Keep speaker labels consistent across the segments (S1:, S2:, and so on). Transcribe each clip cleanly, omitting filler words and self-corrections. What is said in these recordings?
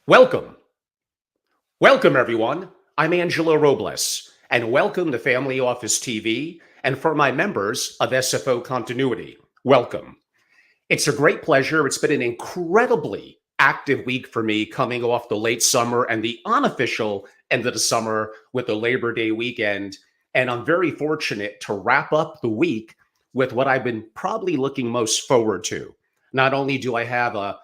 S1: Welcome. Welcome, everyone. I'm Angelo Robles, and welcome to Family Office TV. And for my members of SFO Continuity, welcome. It's a great pleasure. It's been an incredibly active week for me coming off the late summer and the unofficial end of the summer with the Labor Day weekend. And I'm very fortunate to wrap up the week with what I've been probably looking most forward to. Not only do I have a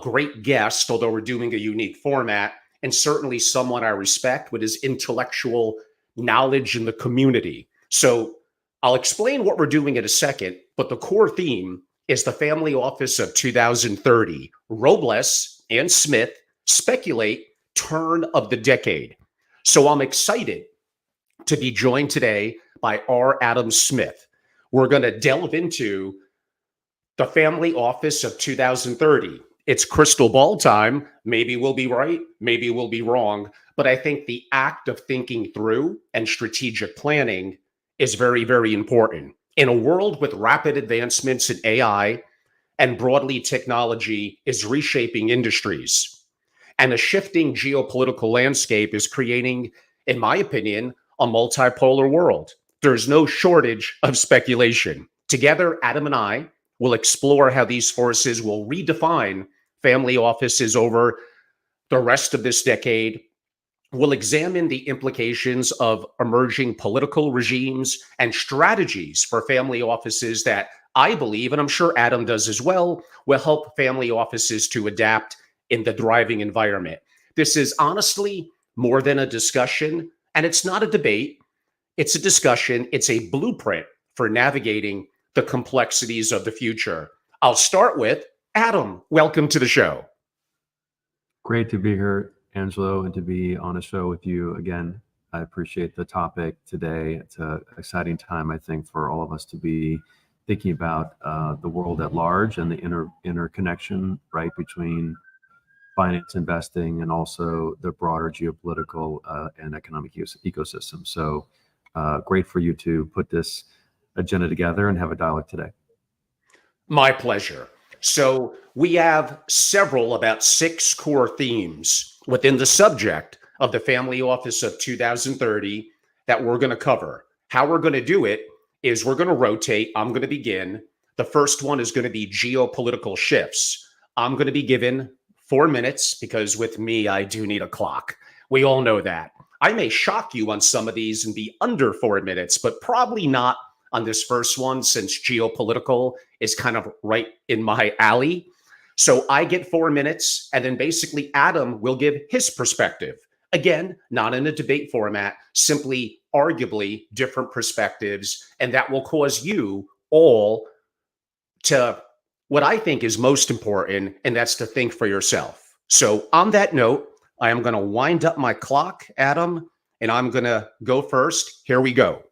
S1: great guest, although we're doing a unique format, and certainly someone I respect with his intellectual knowledge in the community. So I'll explain what we're doing in a second, but the core theme is the Family Office of 2030. Robles and Smith speculate turn of the decade. So I'm excited to be joined today by R. Adam Smith. We're going to delve into the Family Office of 2030. It's crystal ball time. Maybe we'll be right, maybe we'll be wrong. But I think the act of thinking through and strategic planning is very, very important. In a world with rapid advancements in AI and broadly technology is reshaping industries, and a shifting geopolitical landscape is creating, in my opinion, a multipolar world. There's no shortage of speculation. Together, Adam and I will explore how these forces will redefine family offices over the rest of this decade. We'll examine the implications of emerging political regimes and strategies for family offices that I believe, and I'm sure Adam does as well, will help family offices to adapt in the thriving environment. This is honestly more than a discussion, and it's not a debate. It's a discussion. It's a blueprint for navigating the complexities of the future. I'll start with Adam. Welcome to the show.
S2: Great to be here, Angelo, and to be on a show with you again. I appreciate the topic today. It's an exciting time, I think, for all of us to be thinking about the world at large and the interconnection, right, between finance investing and also the broader geopolitical and economic ecosystem. So great for you to put this agenda together and have a dialogue today.
S1: My pleasure. So we have about 6 core themes within the subject of the Family Office of 2030 that we're going to cover. How we're going to do it is we're going to rotate. I'm going to begin. The first one is going to be geopolitical shifts. I'm going to be given 4 minutes because with me, I do need a clock. We all know that. I may shock you on some of these and be under 4 minutes, but probably not on this first one, since geopolitical is kind of right in my alley. So I get 4 minutes, and then basically Adam will give his perspective. Again, not in a debate format, simply arguably different perspectives, and that will cause you all to what I think is most important, and that's to think for yourself. So on that note, I am going to wind up my clock, Adam, and I'm going to go first. Here we go.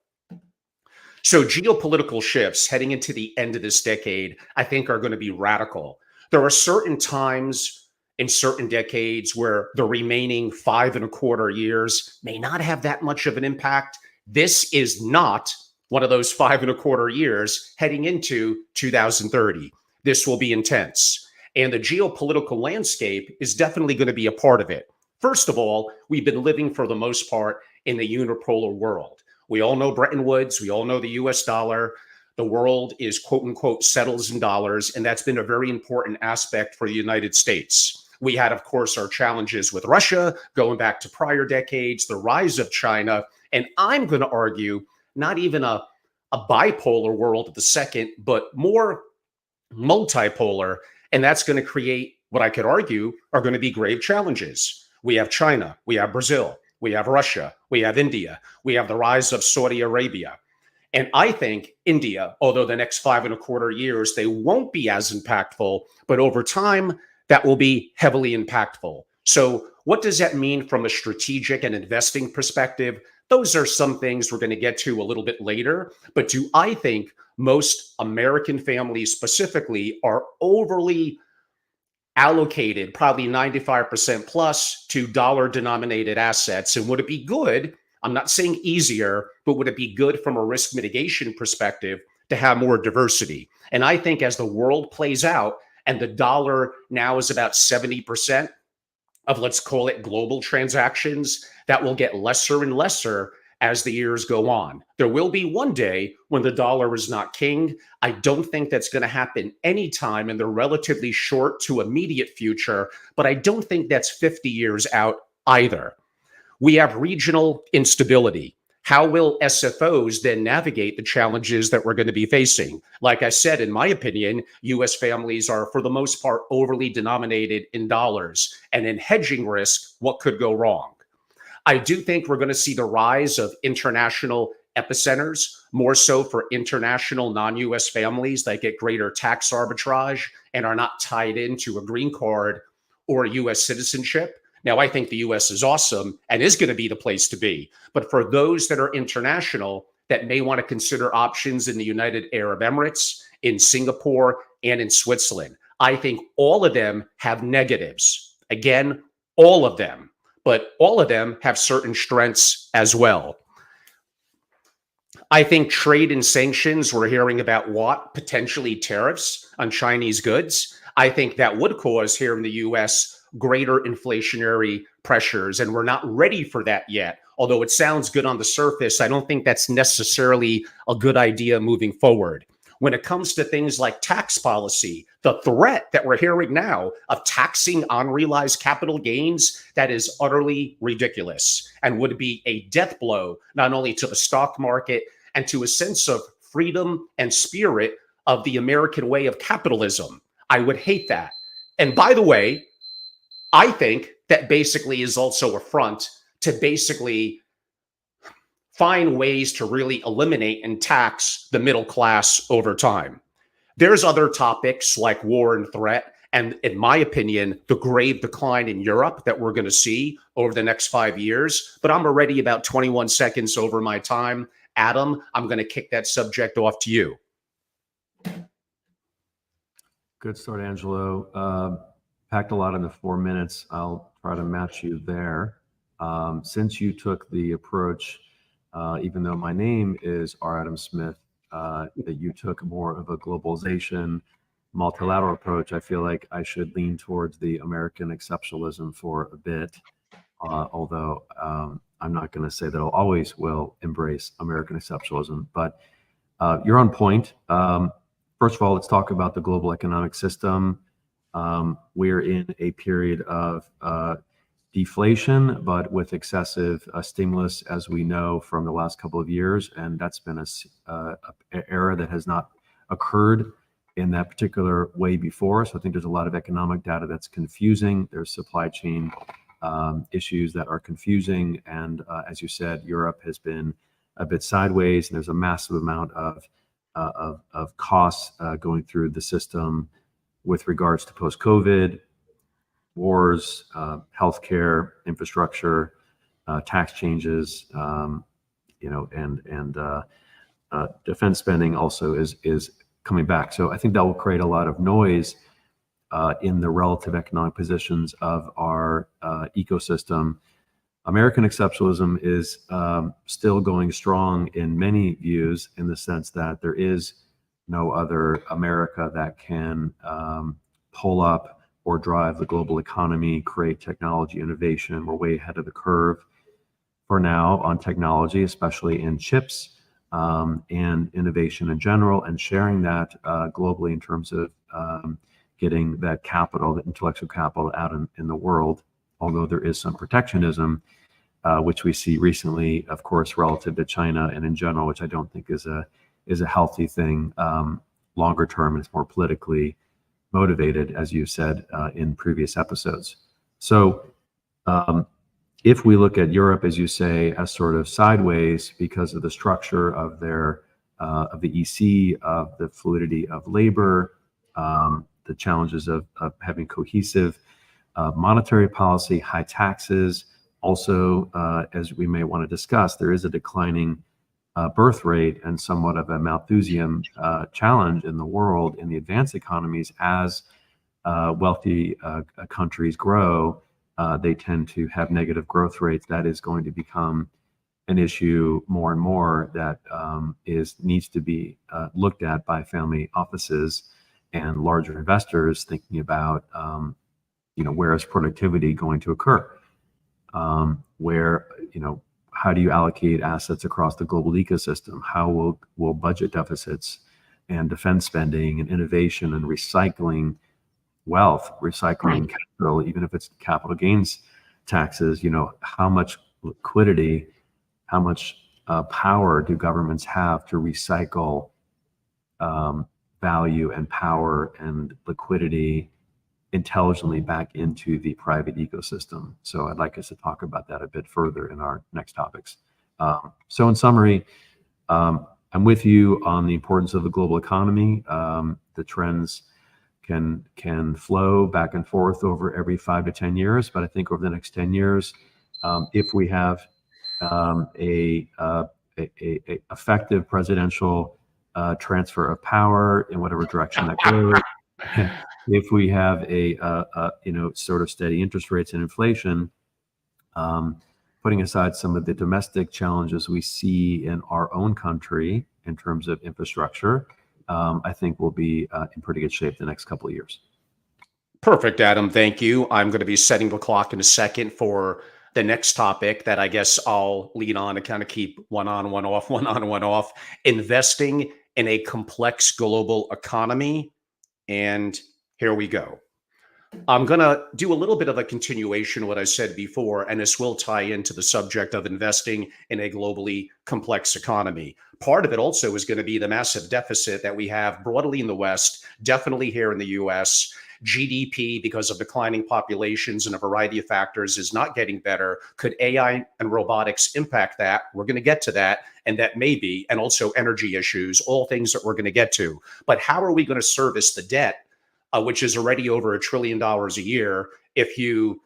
S1: So geopolitical shifts heading into the end of this decade, I think, are going to be radical. There are certain times in certain decades where the remaining 5.25 years may not have that much of an impact. This is not one of those 5.25 years heading into 2030. This will be intense. And the geopolitical landscape is definitely going to be a part of it. First of all, we've been living for the most part in the unipolar world. We all know Bretton Woods. We all know the US dollar. The world is, quote unquote, settles in dollars. And that's been a very important aspect for the United States. We had, of course, our challenges with Russia going back to prior decades, the rise of China. And I'm going to argue not even a bipolar world at the second, but more multipolar. And that's going to create what I could argue are going to be grave challenges. We have China. We have Brazil. We have Russia, we have India, we have the rise of Saudi Arabia. And I think India, although the next 5.25 years, they won't be as impactful, but over time, that will be heavily impactful. So what does that mean from a strategic and investing perspective? Those are some things we're going to get to a little bit later. But do I think most American families specifically are overly allocated, probably 95% plus, to dollar denominated assets? And would it be good? I'm not saying easier, but would it be good from a risk mitigation perspective to have more diversity? And I think as the world plays out and the dollar now is about 70% of, let's call it, global transactions that will get lesser and lesser as the years go on. There will be one day when the dollar is not king. I don't think that's going to happen anytime in the relatively short to immediate future, but I don't think that's 50 years out either. We have regional instability. How will SFOs then navigate the challenges that we're going to be facing? Like I said, in my opinion, US families are, for the most part, overly denominated in dollars. And in hedging risk, what could go wrong? I do think we're going to see the rise of international epicenters, more so for international non US families that get greater tax arbitrage and are not tied into a green card or US citizenship. Now, I think the US is awesome and is going to be the place to be. But for those that are international that may want to consider options in the United Arab Emirates, in Singapore, and in Switzerland, I think all of them have negatives. Again, all of them. But all of them have certain strengths as well. I think trade and sanctions, we're hearing about what? Potentially tariffs on Chinese goods. I think that would cause here in the US greater inflationary pressures, and we're not ready for that yet. Although it sounds good on the surface, I don't think that's necessarily a good idea moving forward. When it comes to things like tax policy, the threat that we're hearing now of taxing unrealized capital gains, that is utterly ridiculous and would be a death blow, not only to the stock market and to a sense of freedom and spirit of the American way of capitalism. I would hate that. And by the way, I think that basically is also a front to basically find ways to really eliminate and tax the middle class over time. There's other topics like war and threat, and in my opinion, the grave decline in Europe that we're going to see over the next 5 years. But I'm already about 21 seconds over my time. Adam, I'm going to kick that subject off to you.
S2: Good start, Angelo. Packed a lot into 4 minutes. I'll try to match you there. Since you took the approach, even though my name is R. Adam Smith, that you took more of a globalization, multilateral approach, I feel like I should lean towards the American exceptionalism for a bit, although I'm not going to say that I'll always will embrace American exceptionalism. But you're on point. First of all, let's talk about the global economic system. We're in a period of deflation, but with excessive stimulus, as we know from the last couple of years, and that's been an era that has not occurred in that particular way before. So I think there's a lot of economic data that's confusing. There's supply chain issues that are confusing, and as you said, Europe has been a bit sideways, and there's a massive amount of costs going through the system with regards to post-COVID, wars, healthcare, infrastructure, tax changes, and defense spending also is coming back. So I think that will create a lot of noise in the relative economic positions of our ecosystem. American exceptionalism is still going strong in many views, in the sense that there is no other America that can pull up or drive the global economy, create technology innovation. We're way ahead of the curve for now on technology, especially in chips and innovation in general, and sharing that globally in terms of getting that capital, that intellectual capital out in the world, although there is some protectionism, which we see recently, of course, relative to China and in general, which I don't think is a healthy thing longer term, and it's more politically motivated, as you said in previous episodes. So if we look at Europe, as you say, as sort of sideways because of the structure of their of the EC, of the fluidity of labor, the challenges of having cohesive monetary policy, high taxes. Also, as we may want to discuss, there is a declining birth rate and somewhat of a Malthusian challenge in the world, in the advanced economies. As wealthy countries grow, they tend to have negative growth rates. That is going to become an issue more and more that needs to be looked at by family offices and larger investors, thinking about where is productivity going to occur? Where, how do you allocate assets across the global ecosystem? How will budget deficits and defense spending and innovation and recycling wealth, recycling capital, even if it's capital gains taxes, how much liquidity, how much power do governments have to recycle value and power and liquidity intelligently back into the private ecosystem? So I'd like us to talk about that a bit further in our next topics. So in summary, I'm with you on the importance of the global economy. The trends can flow back and forth over every 5 to 10 years, but I think over the next 10 years, if we have a effective presidential transfer of power in whatever direction that goes, if we have a sort of steady interest rates and inflation, putting aside some of the domestic challenges we see in our own country in terms of infrastructure, I think we'll be in pretty good shape the next couple of years.
S1: Perfect, Adam. Thank you. I'm going to be setting the clock in a second for the next topic that I guess I'll lead on to kind of keep one on, one off, one on, one off. Investing in a complex global economy. And here we go. I'm going to do a little bit of a continuation of what I said before, and this will tie into the subject of investing in a globally complex economy. Part of it also is going to be the massive deficit that we have broadly in the West, definitely here in the US. GDP, because of declining populations and a variety of factors, is not getting better. Could AI and robotics impact that? We're going to get to that, and that may be, and also energy issues, all things that we're going to get to. But how are we going to service the debt, which is already over $1 trillion a year, if you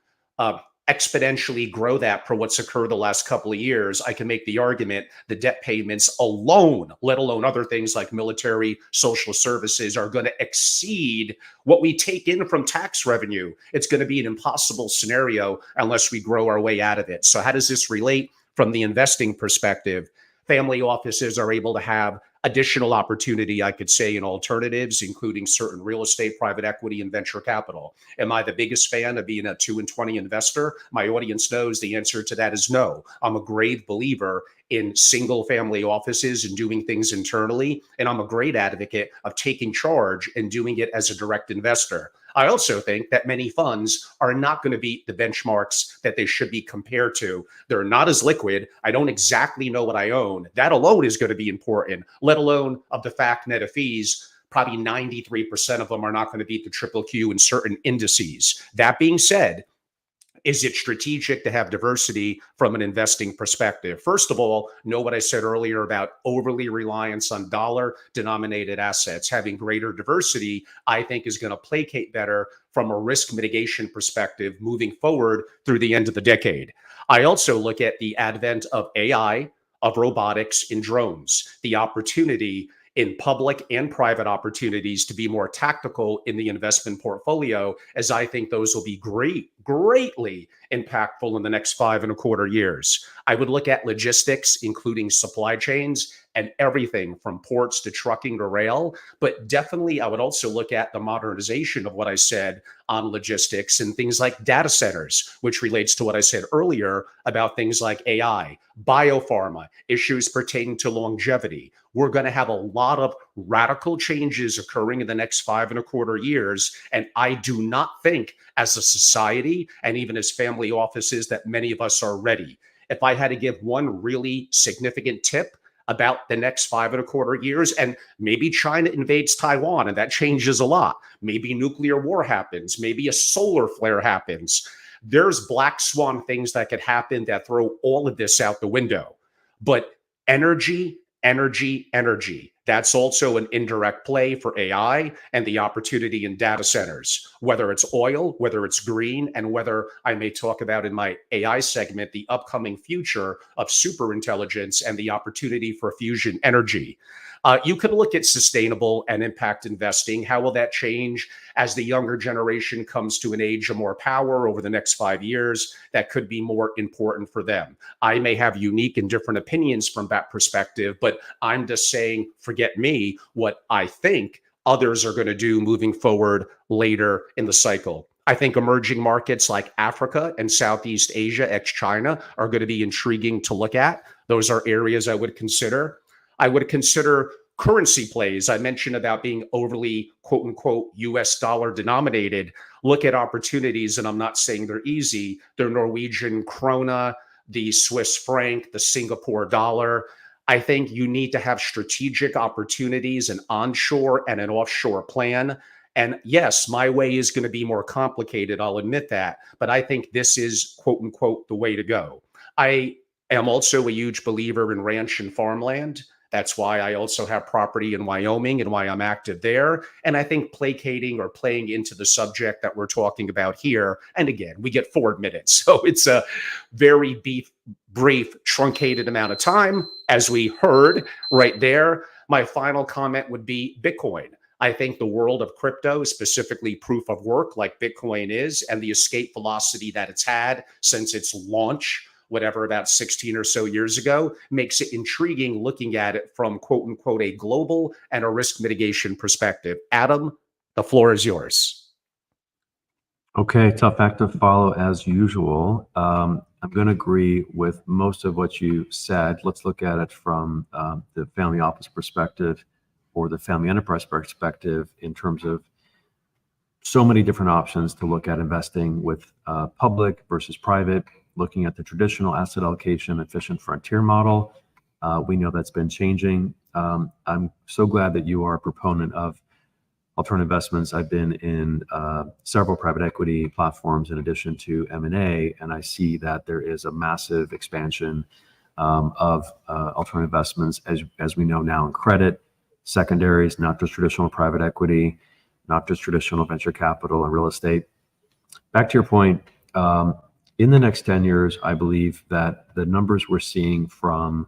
S1: exponentially grow that for what's occurred the last couple of years? I can make the argument the debt payments alone, let alone other things like military, social services, are going to exceed what we take in from tax revenue. It's going to be an impossible scenario unless we grow our way out of it. So how does this relate from the investing perspective? Family offices are able to have additional opportunity, I could say, in alternatives, including certain real estate, private equity, and venture capital. Am I the biggest fan of being a 2 and 20 investor? My audience knows the answer to that is no. I'm a grave believer in single family offices and doing things internally. And I'm a great advocate of taking charge and doing it as a direct investor. I also think that many funds are not going to beat the benchmarks that they should be compared to. They're not as liquid. I don't exactly know what I own. That alone is going to be important, let alone of the fact net of fees. Probably 93% of them are not going to beat the triple Q in certain indices. That being said, is it strategic to have diversity from an investing perspective? First of all, know what I said earlier about overly reliance on dollar denominated assets. Having greater diversity, I think, is going to placate better from a risk mitigation perspective moving forward through the end of the decade. I also look at the advent of AI, of robotics in drones, the opportunity in public and private opportunities to be more tactical in the investment portfolio, as I think those will be greatly impactful in the next 5.25 years. I would look at logistics, including supply chains and everything from ports to trucking to rail. But definitely, I would also look at the modernization of what I said on logistics and things like data centers, which relates to what I said earlier about things like AI, biopharma, issues pertaining to longevity. We're going to have a lot of radical changes occurring in the next 5.25 years. And I do not think as a society and even as family offices that many of us are ready. If I had to give one really significant tip about the next 5.25 years, and maybe China invades Taiwan and that changes a lot. Maybe nuclear war happens. Maybe a solar flare happens. There's black swan things that could happen that throw all of this out the window. But energy, energy, energy. That's also an indirect play for AI and the opportunity in data centers, whether it's oil, whether it's green, and whether I may talk about in my AI segment, the upcoming future of superintelligence and the opportunity for fusion energy. You could look at sustainable and impact investing. How will that change as the younger generation comes to an age of more power over the next 5 years? That could be more important for them. I may have unique and different opinions from that perspective, but I'm just saying, forget me, what I think others are going to do moving forward later in the cycle. I think emerging markets like Africa and Southeast Asia, ex China, are going to be intriguing to look at. Those are areas I would consider. I would consider currency plays. I mentioned about being overly, quote unquote, US dollar denominated. Look at opportunities, and I'm not saying they're easy. The Norwegian krona, the Swiss franc, the Singapore dollar. I think you need to have strategic opportunities, an onshore and an offshore plan. And yes, my way is going to be more complicated. I'll admit that. But I think this is, quote unquote, the way to go. I am also a huge believer in ranch and farmland. That's why I also have property in Wyoming and why I'm active there. And I think placating or playing into the subject that we're talking about here, and again, we get 4 minutes. So it's a very brief, truncated amount of time, as we heard right there. My final comment would be Bitcoin. I think the world of crypto, specifically proof of work like Bitcoin is, and the escape velocity that it's had since its launch, whatever, about 16 or so years ago, makes it intriguing looking at it from, quote unquote, a global and a risk mitigation perspective. Adam, the floor is yours.
S2: Okay, tough act to follow as usual. I'm going to agree with most of what you said. Let's look at it from the family office perspective or the family enterprise perspective in terms of so many different options to look at investing with public versus private, looking at the traditional asset allocation, efficient frontier model. We know that's been changing. I'm so glad that you are a proponent of alternative investments. I've been in several private equity platforms in addition to M&A, and I see that there is a massive expansion of alternative investments, as we know now in credit, secondaries, not just traditional private equity, not just traditional venture capital and real estate. Back to your point, in the next 10 years, I believe that the numbers we're seeing from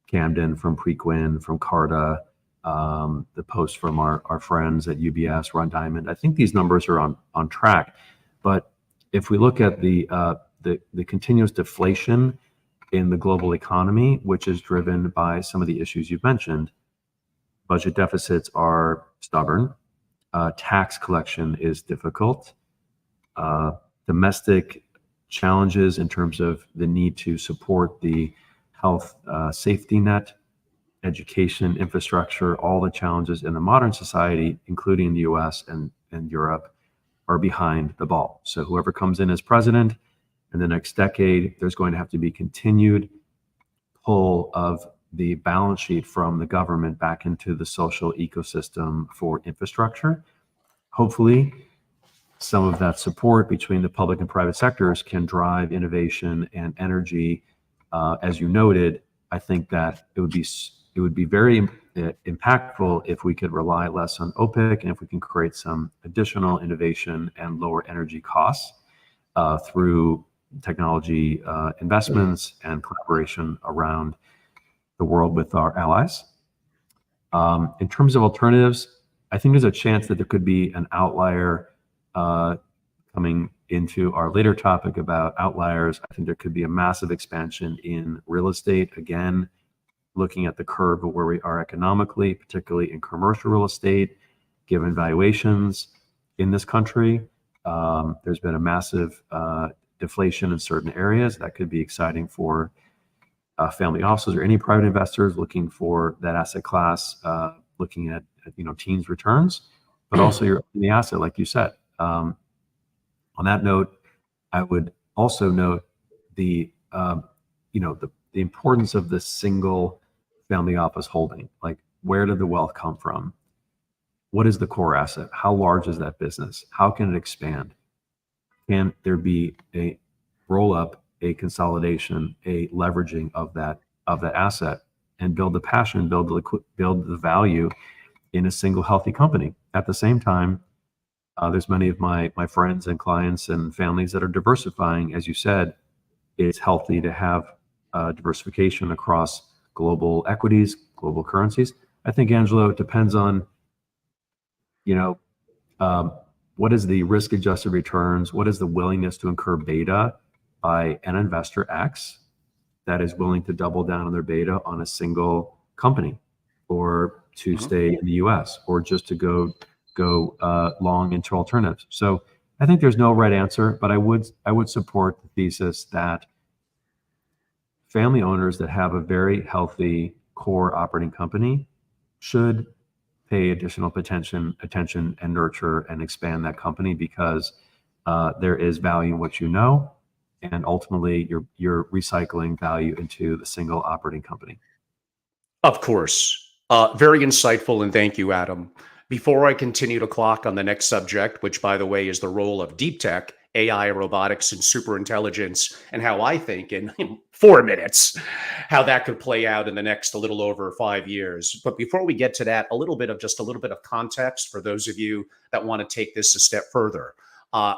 S2: Camden, from Preqin, from Carta, the post from our friends at UBS, Ron Diamond, I think these numbers are on track. But if we look at the continuous deflation in the global economy, which is driven by some of the issues you've mentioned, budget deficits are stubborn, tax collection is difficult, domestic challenges in terms of the need to support the health safety net, education, infrastructure, all the challenges in the modern society, including the US and Europe, are behind the ball. So whoever comes in as president in the next decade, there's going to have to be continued pull of the balance sheet from the government back into the social ecosystem for infrastructure. Hopefully, some of that support between the public and private sectors can drive innovation and energy. As you noted, I think that it would be very impactful if we could rely less on OPEC and if we can create some additional innovation and lower energy costs through technology investments and collaboration around the world with our allies. In terms of alternatives, I think there's a chance that there could be an outlier coming into our later topic about outliers. I think there could be a massive expansion in real estate. Again, looking at the curve of where we are economically, particularly in commercial real estate, given valuations in this country. There's been a massive deflation in certain areas that could be exciting for family offices or any private investors looking for that asset class, looking at teens returns, but also you're in the asset, like you said. On that note, I would also note the importance of the single family office holding. Like, where did the wealth come from? What is the core asset? How large is that business? How can it expand? Can there be a roll up, a consolidation, a leveraging of that asset, and build the passion, build the value in a single healthy company? At the same time, there's many of my friends and clients and families that are diversifying. As you said, it's healthy to have diversification across global equities, global currencies. I think, Angelo, it depends on, what is the risk-adjusted returns? What is the willingness to incur beta by an investor X that is willing to double down on their beta on a single company, or to stay in the US, or just to go long into alternatives? So I think there's no right answer, but I would support the thesis that family owners that have a very healthy core operating company should pay additional attention and nurture and expand that company, because there is value in what you know, and ultimately you're recycling value into the single operating company.
S1: Of course. Very insightful, and thank you, Adam. Before I continue to clock on the next subject, which, by the way, is the role of deep tech, AI, robotics, and superintelligence, and how I think in 4 minutes how that could play out in the next a little over 5 years. But before we get to that, a little bit of context for those of you that want to take this a step further. Uh,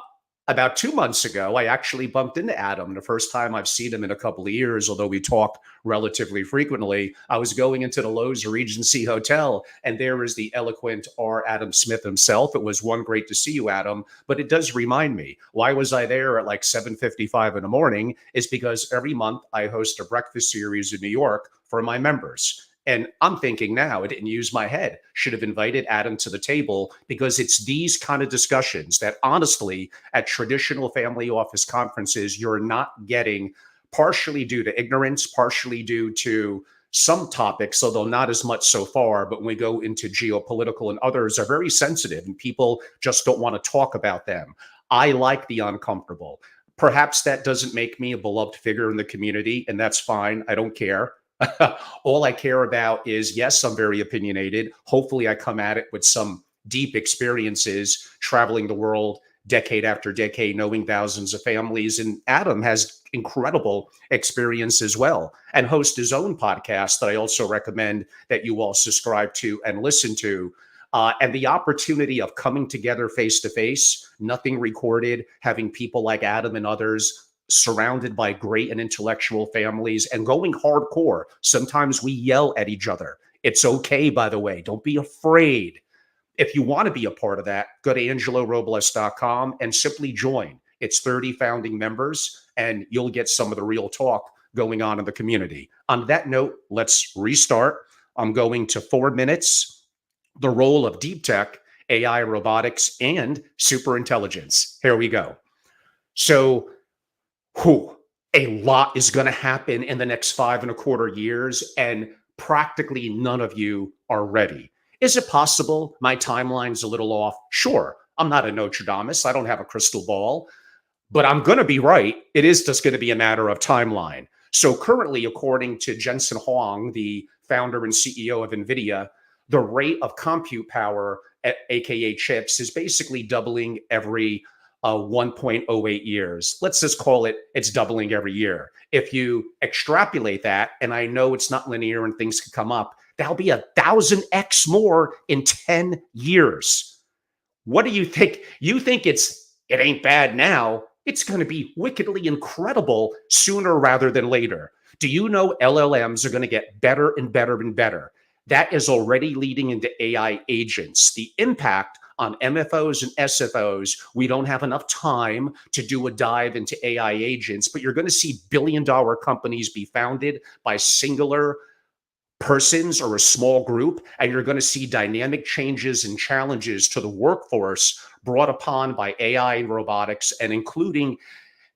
S1: about 2 months ago, I actually bumped into Adam, the first time I've seen him in a couple of years, although we talk relatively frequently. I was going into the Lowe's Regency Hotel, and there is the eloquent R. Adam Smith himself. It was one, great to see you, Adam. But it does remind me, why was I there at like 7:55 in the morning? Is because every month I host a breakfast series in New York for my members. And I'm thinking now, it didn't use my head. Should have invited Adam to the table, because it's these kind of discussions that honestly, at traditional family office conferences, you're not getting, partially due to ignorance, partially due to some topics, although not as much so far. But when we go into geopolitical and others are very sensitive and people just don't want to talk about them. I like the uncomfortable. Perhaps that doesn't make me a beloved figure in the community, and that's fine. I don't care. All I care about is, yes, I'm very opinionated. Hopefully, I come at it with some deep experiences traveling the world decade after decade, knowing thousands of families. And Adam has incredible experience as well, and hosts his own podcast that I also recommend that you all subscribe to and listen to. And the opportunity of coming together face to face, nothing recorded, having people like Adam and others surrounded by great and intellectual families and going hardcore. Sometimes we yell at each other. It's okay, by the way. Don't be afraid. If you want to be a part of that, go to angelorobles.com and simply join. It's 30 founding members, and you'll get some of the real talk going on in the community. On that note, let's restart. I'm going to 4 minutes, the role of deep tech, AI, robotics, and superintelligence. Here we go. So, a lot is going to happen in the next 5.25 years, and practically none of you are ready. Is it possible my timeline's a little off? Sure. I'm not a Nostradamus. I don't have a crystal ball, but I'm going to be right. It is just going to be a matter of timeline. So currently, according to Jensen Huang, the founder and CEO of NVIDIA, the rate of compute power, aka chips, is basically doubling every 1.08 years. Let's just call it, it's doubling every year. If you extrapolate that, and I know it's not linear and things could come up, that'll be 1,000x more in 10 years. What do you think? You think it ain't bad now. It's going to be wickedly incredible sooner rather than later. Do you know LLMs are going to get better and better and better? That is already leading into AI agents. The impact on MFOs and SFOs, we don't have enough time to do a dive into AI agents, but you're going to see billion-dollar companies be founded by singular persons or a small group, and you're going to see dynamic changes and challenges to the workforce brought upon by AI and robotics, and including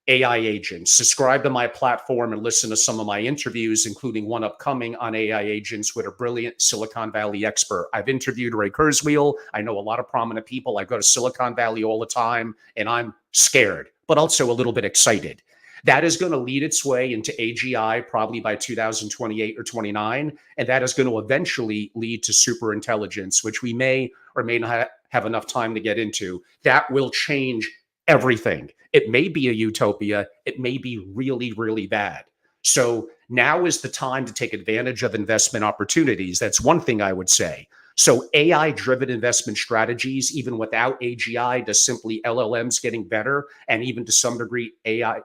S1: AI agents. Subscribe to my platform and listen to some of my interviews, including one upcoming on AI agents with a brilliant Silicon Valley expert. I've interviewed Ray Kurzweil. I know a lot of prominent people. I go to Silicon Valley all the time, and I'm scared, but also a little bit excited. That is going to lead its way into AGI probably by 2028 or 29, and that is going to eventually lead to superintelligence, which we may or may not have enough time to get into. That will change everything. It may be a utopia. It may be really, really bad. So now is the time to take advantage of investment opportunities. That's one thing I would say. So AI-driven investment strategies, even without AGI, just simply LLMs getting better, and even to some degree AI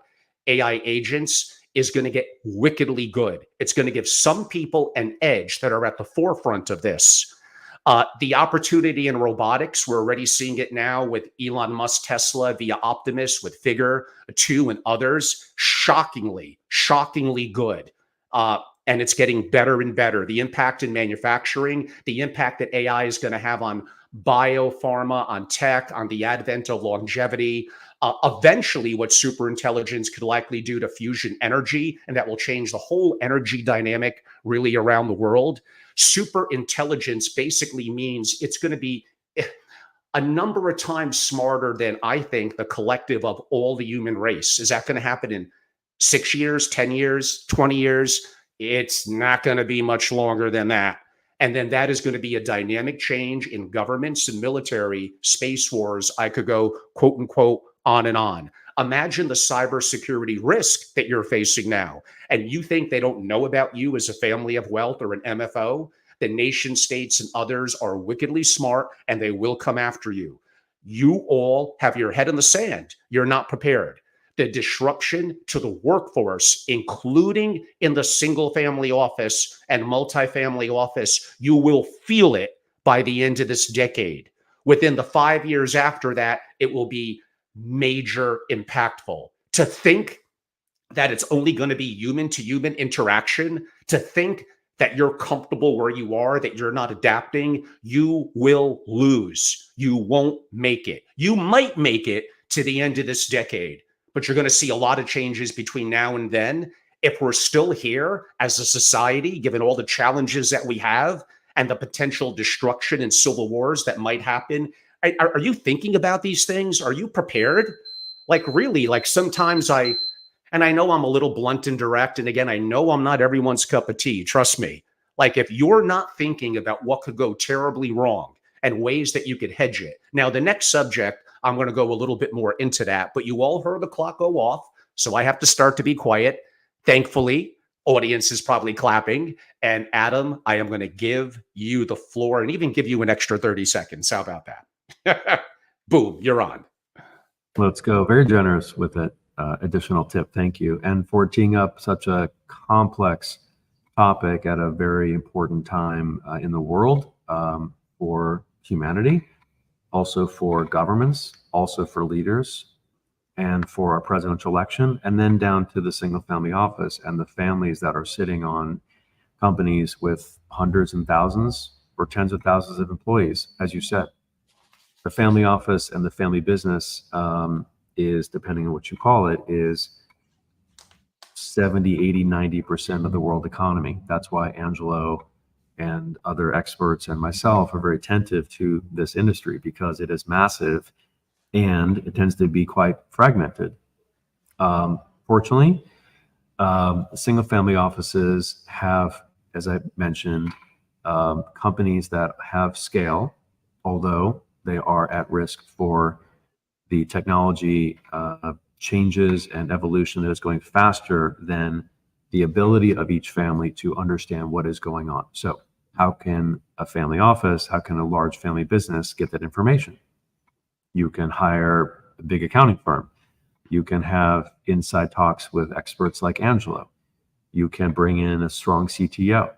S1: agents, is going to get wickedly good. It's going to give some people an edge that are at the forefront of this. The opportunity in robotics, we're already seeing it now with Elon Musk, Tesla, via Optimus, with Figure 2 and others. Shockingly good. and it's getting better and better. The impact in manufacturing, the impact that AI is going to have on biopharma, on tech, on the advent of longevity. Eventually, what superintelligence could likely do to fusion energy, and that will change the whole energy dynamic really around the world. Superintelligence basically means it's going to be a number of times smarter than I think the collective of all the human race. Is that going to happen in 6 years, 10 years, 20 years? It's not going to be much longer than that. And then that is going to be a dynamic change in governments and military, space wars. I could go quote unquote on and on. Imagine the cybersecurity risk that you're facing now, and you think they don't know about you as a family of wealth or an MFO. The nation states and others are wickedly smart, and they will come after you. You all have your head in the sand. You're not prepared. The disruption to the workforce, including in the single family office and multifamily office, you will feel it by the end of this decade. Within the 5 years after that, it will be major impactful. To think that it's only going to be human to human interaction, to think that you're comfortable where you are, that you're not adapting, you will lose. You won't make it. You might make it to the end of this decade, but you're going to see a lot of changes between now and then. If we're still here as a society, given all the challenges that we have and the potential destruction and civil wars that might happen, are you thinking about these things? Are you prepared? Like, really, like sometimes and I know I'm a little blunt and direct. And again, I know I'm not everyone's cup of tea. Trust me. Like, if you're not thinking about what could go terribly wrong and ways that you could hedge it. Now, the next subject, I'm going to go a little bit more into that, but you all heard the clock go off. So I have to start to be quiet. Thankfully, audience is probably clapping. And Adam, I am going to give you the floor and even give you an extra 30 seconds. How about that? Boom, you're on.
S2: Let's go. Very generous with it. Additional tip. Thank you. And for teeing up such a complex topic at a very important time in the world, for humanity, also for governments, also for leaders, and for our presidential election, and then down to the single family office and the families that are sitting on companies with hundreds and thousands or tens of thousands of employees. As you said, the family office and the family business is, depending on what you call it, is 70, 80, 90% of the world economy. That's why Angelo and other experts and myself are very attentive to this industry, because it is massive and it tends to be quite fragmented. Fortunately, single family offices have, as I mentioned, companies that have scale, although they are at risk for the technology changes and evolution that is going faster than the ability of each family to understand what is going on. So how can a family office, how can a large family business get that information? You can hire a big accounting firm. You can have inside talks with experts like Angelo. You can bring in a strong CTO.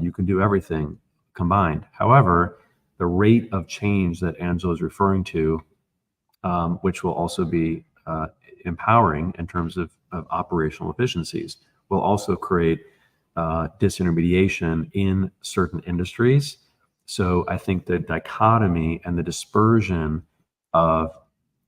S2: You can do everything combined. However, the rate of change that Angelo is referring to, which will also be empowering in terms of operational efficiencies, will also create disintermediation in certain industries. So I think the dichotomy and the dispersion of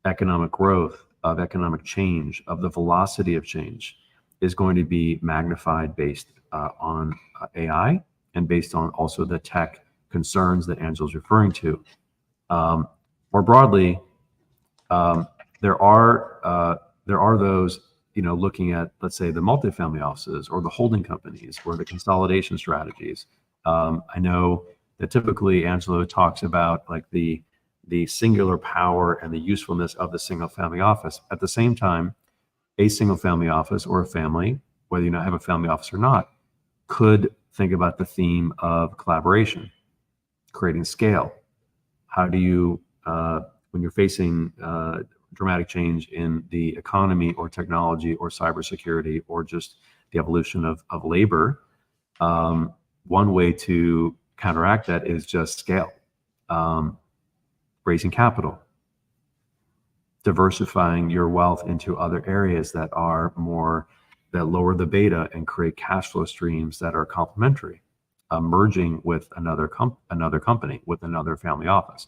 S2: economic growth, of economic change, of the velocity of change is going to be magnified based on AI and based on also the tech concerns that Angelo's referring to. More broadly, there are those, looking at, let's say, the multifamily offices or the holding companies or the consolidation strategies. I know that typically Angelo talks about like the singular power and the usefulness of the single family office. At the same time, a single family office or a family, whether you not have a family office or not, could think about the theme of collaboration, creating scale. How do you, when you're facing dramatic change in the economy or technology or cybersecurity or just the evolution of labor, one way to counteract that is just scale, raising capital, diversifying your wealth into other areas that are more that lower the beta and create cash flow streams that are complementary, merging with another company, with another family office.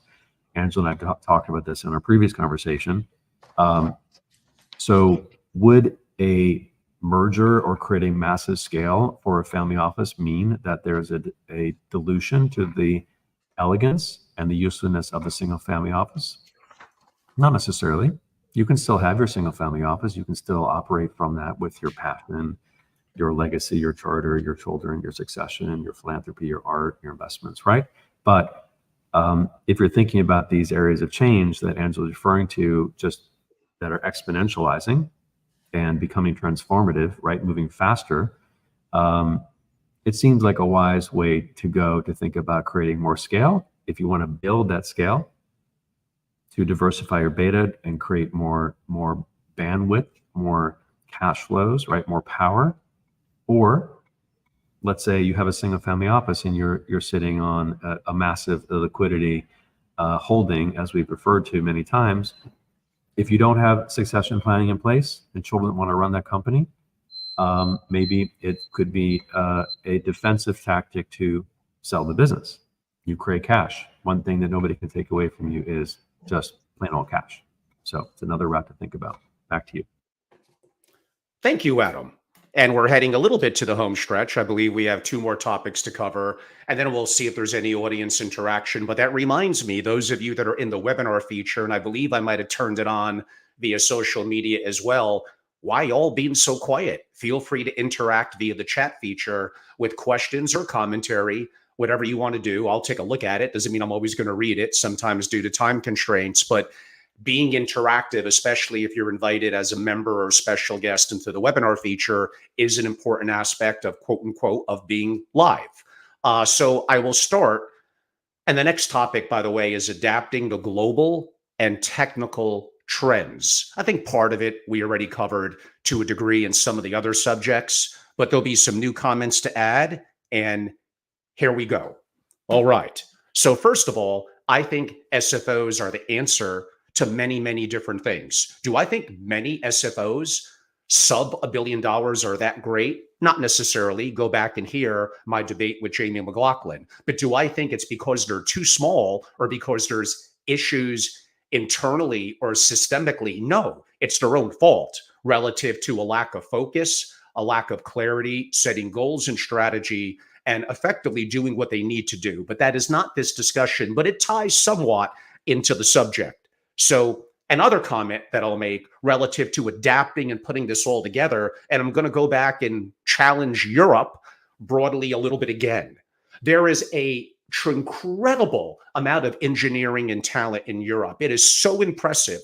S2: Angela and I talked about this in our previous conversation. So would a merger or creating massive scale for a family office mean that there's a dilution to the elegance and the usefulness of a single family office? Not necessarily. You can still have your single family office. You can still operate from that with your passion, your legacy, your charter, your children, your succession, your philanthropy, your art, your investments, right? But if you're thinking about these areas of change that Angela's referring to, just that are exponentializing and becoming transformative, right, moving faster, it seems like a wise way to go to think about creating more scale. If you want to build that scale, to diversify your beta and create more bandwidth, more cash flows, right, more power. Or let's say you have a single family office and you're sitting on a massive liquidity holding, as we've referred to many times. If you don't have succession planning in place and children want to run that company, maybe it could be a defensive tactic to sell the business. You create cash. One thing that nobody can take away from you is just plain old cash. So it's another route to think about. Back to you.
S1: Thank you, Adam. And we're heading a little bit to the home stretch. I believe we have 2 more topics to cover, and then we'll see if there's any audience interaction. But that reminds me, those of you that are in the webinar feature, and I believe I might have turned it on via social media as well, why y'all being so quiet? Feel free to interact via the chat feature with questions or commentary, whatever you want to do. I'll take a look at it. Doesn't mean I'm always going to read it, sometimes due to time constraints, but being interactive, especially if you're invited as a member or special guest into the webinar feature, is an important aspect of quote unquote of being live. So I will start. And the next topic, by the way, is adapting to global and technical trends. I think part of it we already covered to a degree in some of the other subjects, but there'll be some new comments to add. And here we go. All right. So first of all, I think SFOs are the answer to many, many different things. Do I think many SFOs sub $1 billion are that great? Not necessarily. Go back and hear my debate with Jamie McLaughlin. But do I think it's because they're too small or because there's issues internally or systemically? No, it's their own fault relative to a lack of focus, a lack of clarity, setting goals and strategy, and effectively doing what they need to do. But that is not this discussion, but it ties somewhat into the subject. So another comment that I'll make relative to adapting and putting this all together, and I'm going to go back and challenge Europe broadly a little bit again. There is a incredible amount of engineering and talent in Europe. It is so impressive,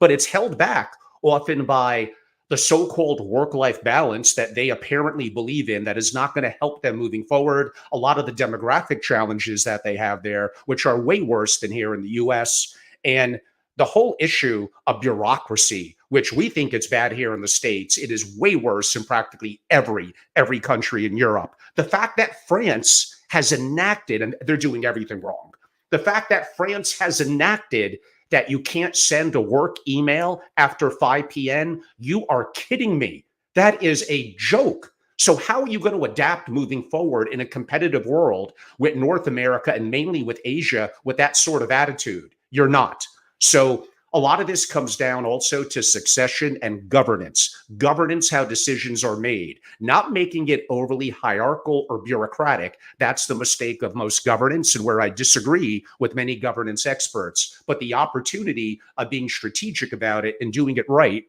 S1: but it's held back often by the so-called work-life balance that they apparently believe in that is not going to help them moving forward. A lot of the demographic challenges that they have there, which are way worse than here in the US, and the whole issue of bureaucracy, which we think it's bad here in the States, it is way worse in practically every country in Europe. The fact that France has enacted, and they're doing everything wrong, the fact that France has enacted that you can't send a work email after 5 p.m., you are kidding me. That is a joke. So how are you going to adapt moving forward in a competitive world with North America and mainly with Asia with that sort of attitude? You're not. So a lot of this comes down also to succession and governance. Governance, how decisions are made, not making it overly hierarchical or bureaucratic. That's the mistake of most governance and where I disagree with many governance experts. But the opportunity of being strategic about it and doing it right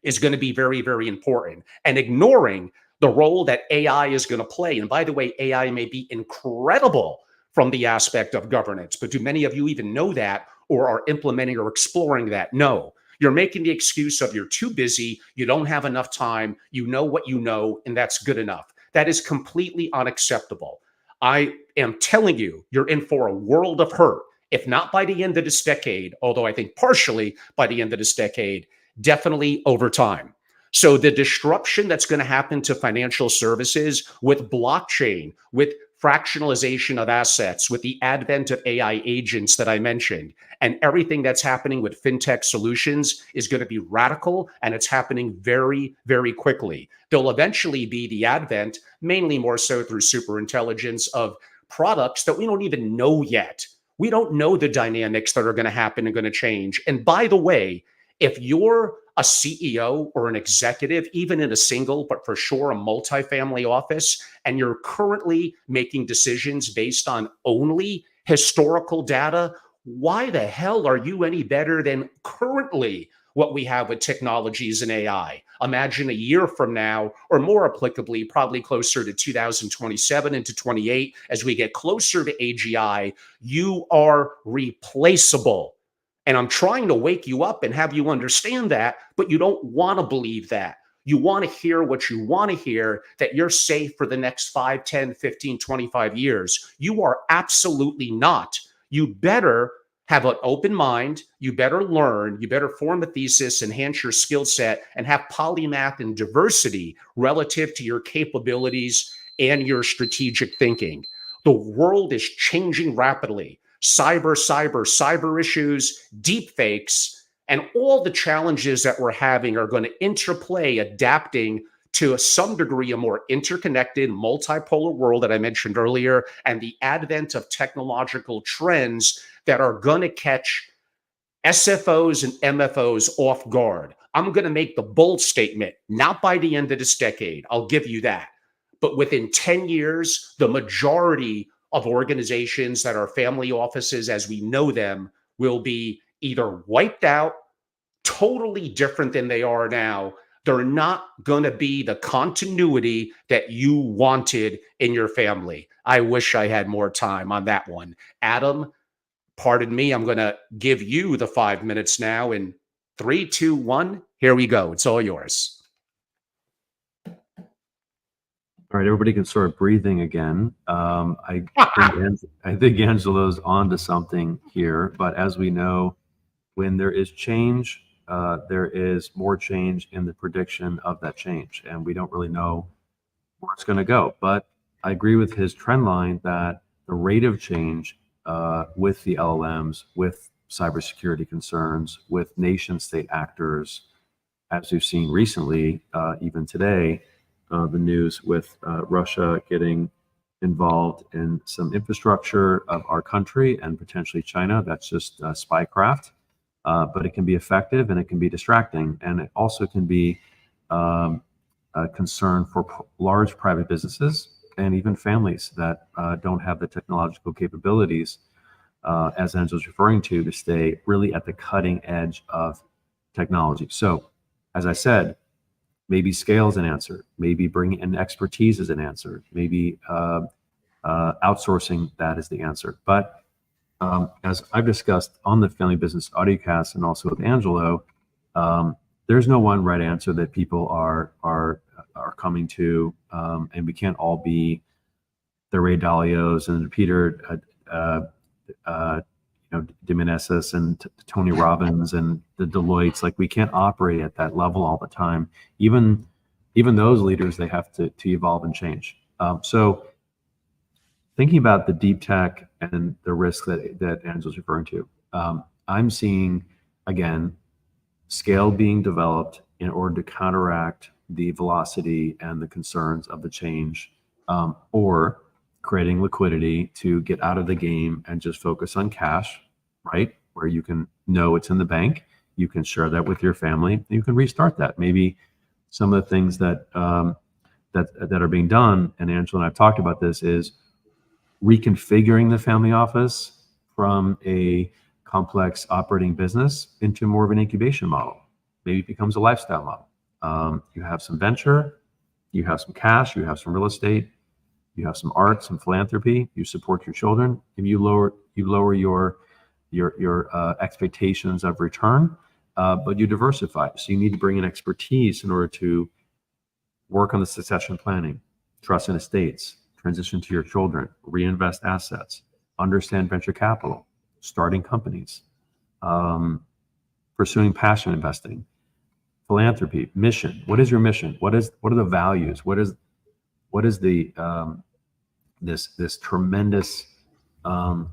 S1: is going to be very, very important. And ignoring the role that AI is going to play. And by the way, AI may be incredible from the aspect of governance, but do many of you even know that or are implementing or exploring that? No. You're making the excuse of you're too busy, you don't have enough time, you know what you know, and that's good enough. That is completely unacceptable. I am telling you, you're in for a world of hurt, if not by the end of this decade, although I think partially by the end of this decade, definitely over time. So the disruption that's going to happen to financial services with blockchain, with fractionalization of assets, with the advent of AI agents that I mentioned, and everything that's happening with fintech solutions is going to be radical, and it's happening very, very quickly. There'll eventually be the advent, mainly more so through superintelligence, of products that we don't even know yet. We don't know the dynamics that are going to happen and going to change. And by the way, if you're a CEO or an executive, even in a single, but for sure a multifamily office, and you're currently making decisions based on only historical data, why the hell are you any better than currently what we have with technologies and AI? Imagine a year from now, or more applicably, probably closer to 2027 into 28, as we get closer to AGI, you are replaceable. And I'm trying to wake you up and have you understand that, but you don't want to believe that. You want to hear what you want to hear, that you're safe for the next 5, 10, 15, 25 years. You are absolutely not. You better have an open mind. You better learn. You better form a thesis, enhance your skill set, and have polymath and diversity relative to your capabilities and your strategic thinking. The world is changing rapidly. Cyber issues, deep fakes, and all the challenges that we're having are going to interplay, adapting to some degree a more interconnected, multipolar world that I mentioned earlier, and the advent of technological trends that are going to catch SFOs and MFOs off guard. I'm going to make the bold statement, not by the end of this decade, I'll give you that, but within 10 years, the majority of organizations that are family offices as we know them will be either wiped out, totally different than they are now. They're not going to be the continuity that you wanted in your family. I wish I had more time on that one. Adam, pardon me, I'm going to give you the 5 minutes now in 3, 2, 1. Here we go. It's all yours.
S2: All right, everybody can start breathing again. I think Angelo's onto something here, but as we know, when there is change, there is more change in the prediction of that change, and we don't really know where it's going to go. But I agree with his trend line that the rate of change with the LLMs, with cybersecurity concerns, with nation state actors, as we've seen recently, even today, the news with Russia getting involved in some infrastructure of our country and potentially China. That's just spycraft, but it can be effective and it can be distracting. And it also can be a concern for large private businesses and even families that don't have the technological capabilities, as Enzo's referring to stay really at the cutting edge of technology. So, as I said, maybe scale is an answer. Maybe bringing in expertise is an answer. Maybe outsourcing that is the answer. But as I've discussed on the Family Business Audiocast and also with Angelo, there's no one right answer that people are coming to, and we can't all be the Ray Dalios and the Peter Dimeneskis and Tony Robbins and the Deloittes. Like, we can't operate at that level all the time. Even those leaders, they have to evolve and change. So thinking about the deep tech and the risk that Angelo's referring to, I'm seeing, again, scale being developed in order to counteract the velocity and the concerns of the change, or creating liquidity to get out of the game and just focus on cash, right? Where you can know it's in the bank, you can share that with your family, you can restart that. Maybe some of the things that are being done, and Angelo and I've talked about this, is reconfiguring the family office from a complex operating business into more of an incubation model. Maybe it becomes a lifestyle model. You have some venture, you have some cash, you have some real estate, you have some art, some philanthropy, you support your children. If you lower your expectations of return, but you diversify. So you need to bring in expertise in order to work on the succession planning, trust and estates, transition to your children, reinvest assets, understand venture capital, starting companies, pursuing passion investing, philanthropy, mission. What is your mission? What are the values? What is the this tremendous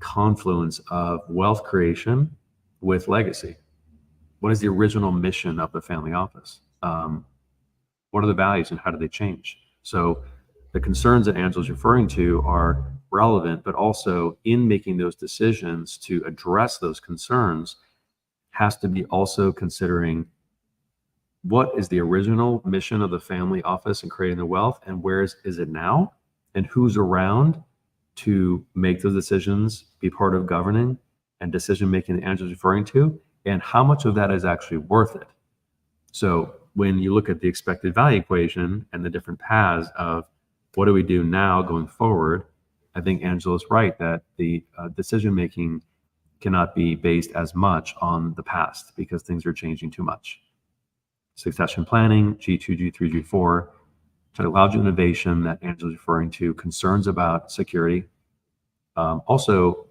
S2: confluence of wealth creation with legacy. What is the original mission of the family office? What are the values and how do they change? So the concerns that Angela's referring to are relevant, but also in making those decisions to address those concerns has to be also considering what is the original mission of the family office in creating the wealth, and where is it now, and who's around to make those decisions, be part of governing and decision making that Angela's referring to, and how much of that is actually worth it. So when you look at the expected value equation and the different paths of what do we do now going forward, I think Angela's right that the decision making cannot be based as much on the past because things are changing too much. Succession planning, G2, G3, G4, technological innovation that Angela's referring to, concerns about security. Also,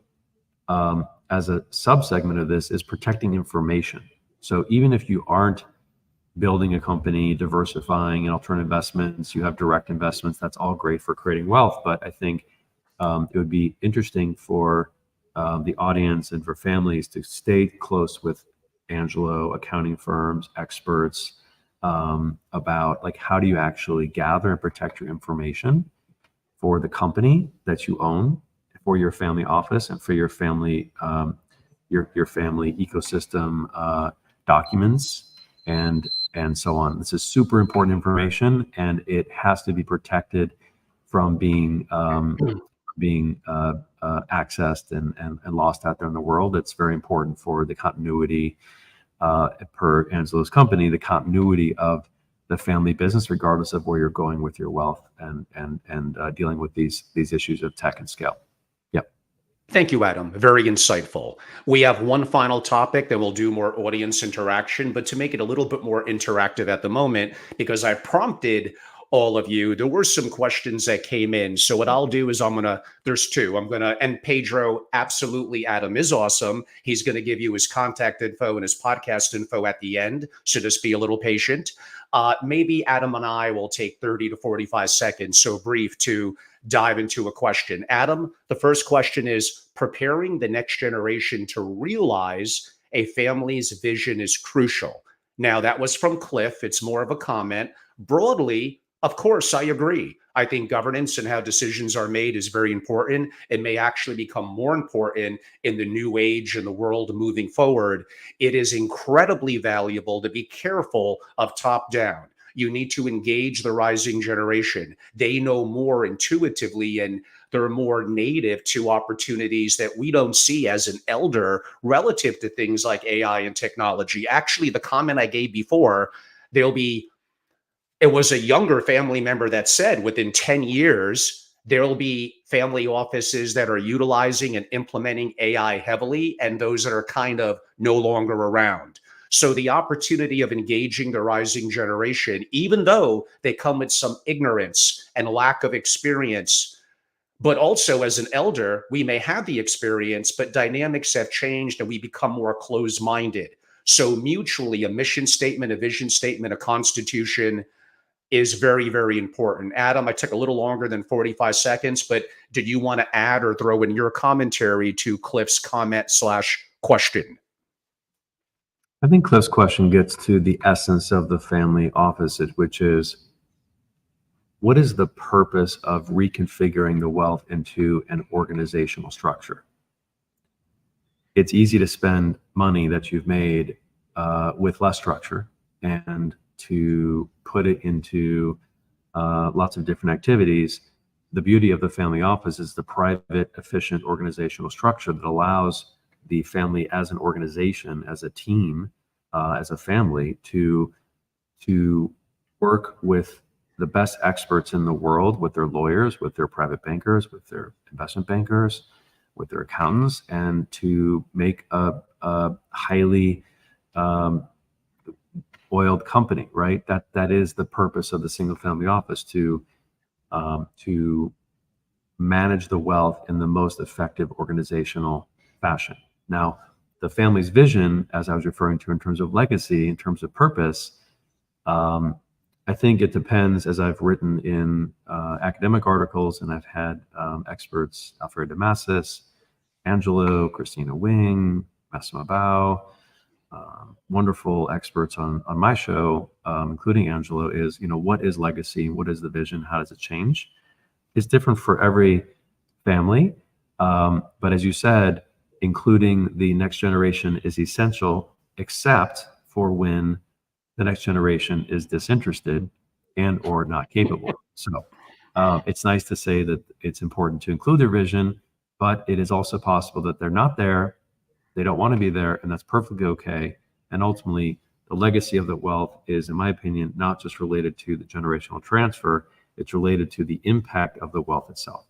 S2: as a subsegment of this is protecting information. So even if you aren't building a company, diversifying in alternate investments, you have direct investments, that's all great for creating wealth. But I think it would be interesting for the audience and for families to stay close with Angelo, accounting firms, experts, about like how do you actually gather and protect your information for the company that you own, for your family office, and for your family your family ecosystem documents and so on. This is super important information, and it has to be protected from being accessed and lost out there in the world. It's very important for the continuity, per Angelo's company, the continuity of the family business, regardless of where you're going with your wealth and dealing with these issues of tech and scale. Yep.
S1: Thank you, Adam. Very insightful. We have one final topic, then we'll do more audience interaction, but to make it a little bit more interactive at the moment, because I prompted all of you, there were some questions that came in. So what I'll do is there's two. And Pedro, absolutely, Adam is awesome. He's going to give you his contact info and his podcast info at the end. So just be a little patient. Maybe Adam and I will take 30 to 45 seconds, so brief, to dive into a question. Adam, the first question is, preparing the next generation to realize a family's vision is crucial. Now, that was from Cliff. It's more of a comment. Broadly, of course, I agree. I think governance and how decisions are made is very important. It may actually become more important in the new age and the world moving forward. It is incredibly valuable to be careful of top down. You need to engage the rising generation. They know more intuitively, and they're more native to opportunities that we don't see as an elder relative to things like AI and technology. Actually, the comment I gave before, it was a younger family member that said within 10 years, there'll be family offices that are utilizing and implementing AI heavily, and those that are kind of no longer around. So the opportunity of engaging the rising generation, even though they come with some ignorance and lack of experience, but also as an elder, we may have the experience, but dynamics have changed and we become more closed-minded. So mutually, a mission statement, a vision statement, a constitution is very, very important. Adam, I took a little longer than 45 seconds, but did you want to add or throw in your commentary to Cliff's comment/question?
S2: I think Cliff's question gets to the essence of the family office, which is, what is the purpose of reconfiguring the wealth into an organizational structure? It's easy to spend money that you've made with less structure and to put it into lots of different activities. The beauty of the family office is the private, efficient organizational structure that allows the family as an organization, as a team, as a family, to work with the best experts in the world, with their lawyers, with their private bankers, with their investment bankers, with their accountants, and to make a highly oiled company, right? That is the purpose of the single family office, to manage the wealth in the most effective organizational fashion. Now, the family's vision, as I was referring to in terms of legacy, in terms of purpose, I think it depends, as I've written in academic articles, and I've had experts, Alfred Damasis, Angelo, Christina Wing, Massimo Bao, wonderful experts on my show, including Angelo, is, what is legacy? What is the vision? How does it change? It's different for every family. But as you said, including the next generation is essential, except for when the next generation is disinterested and or not capable. So it's nice to say that it's important to include their vision, but it is also possible that they're not there, they don't want to be there, and that's perfectly okay. And ultimately, the legacy of the wealth is, in my opinion, not just related to the generational transfer, it's related to the impact of the wealth itself.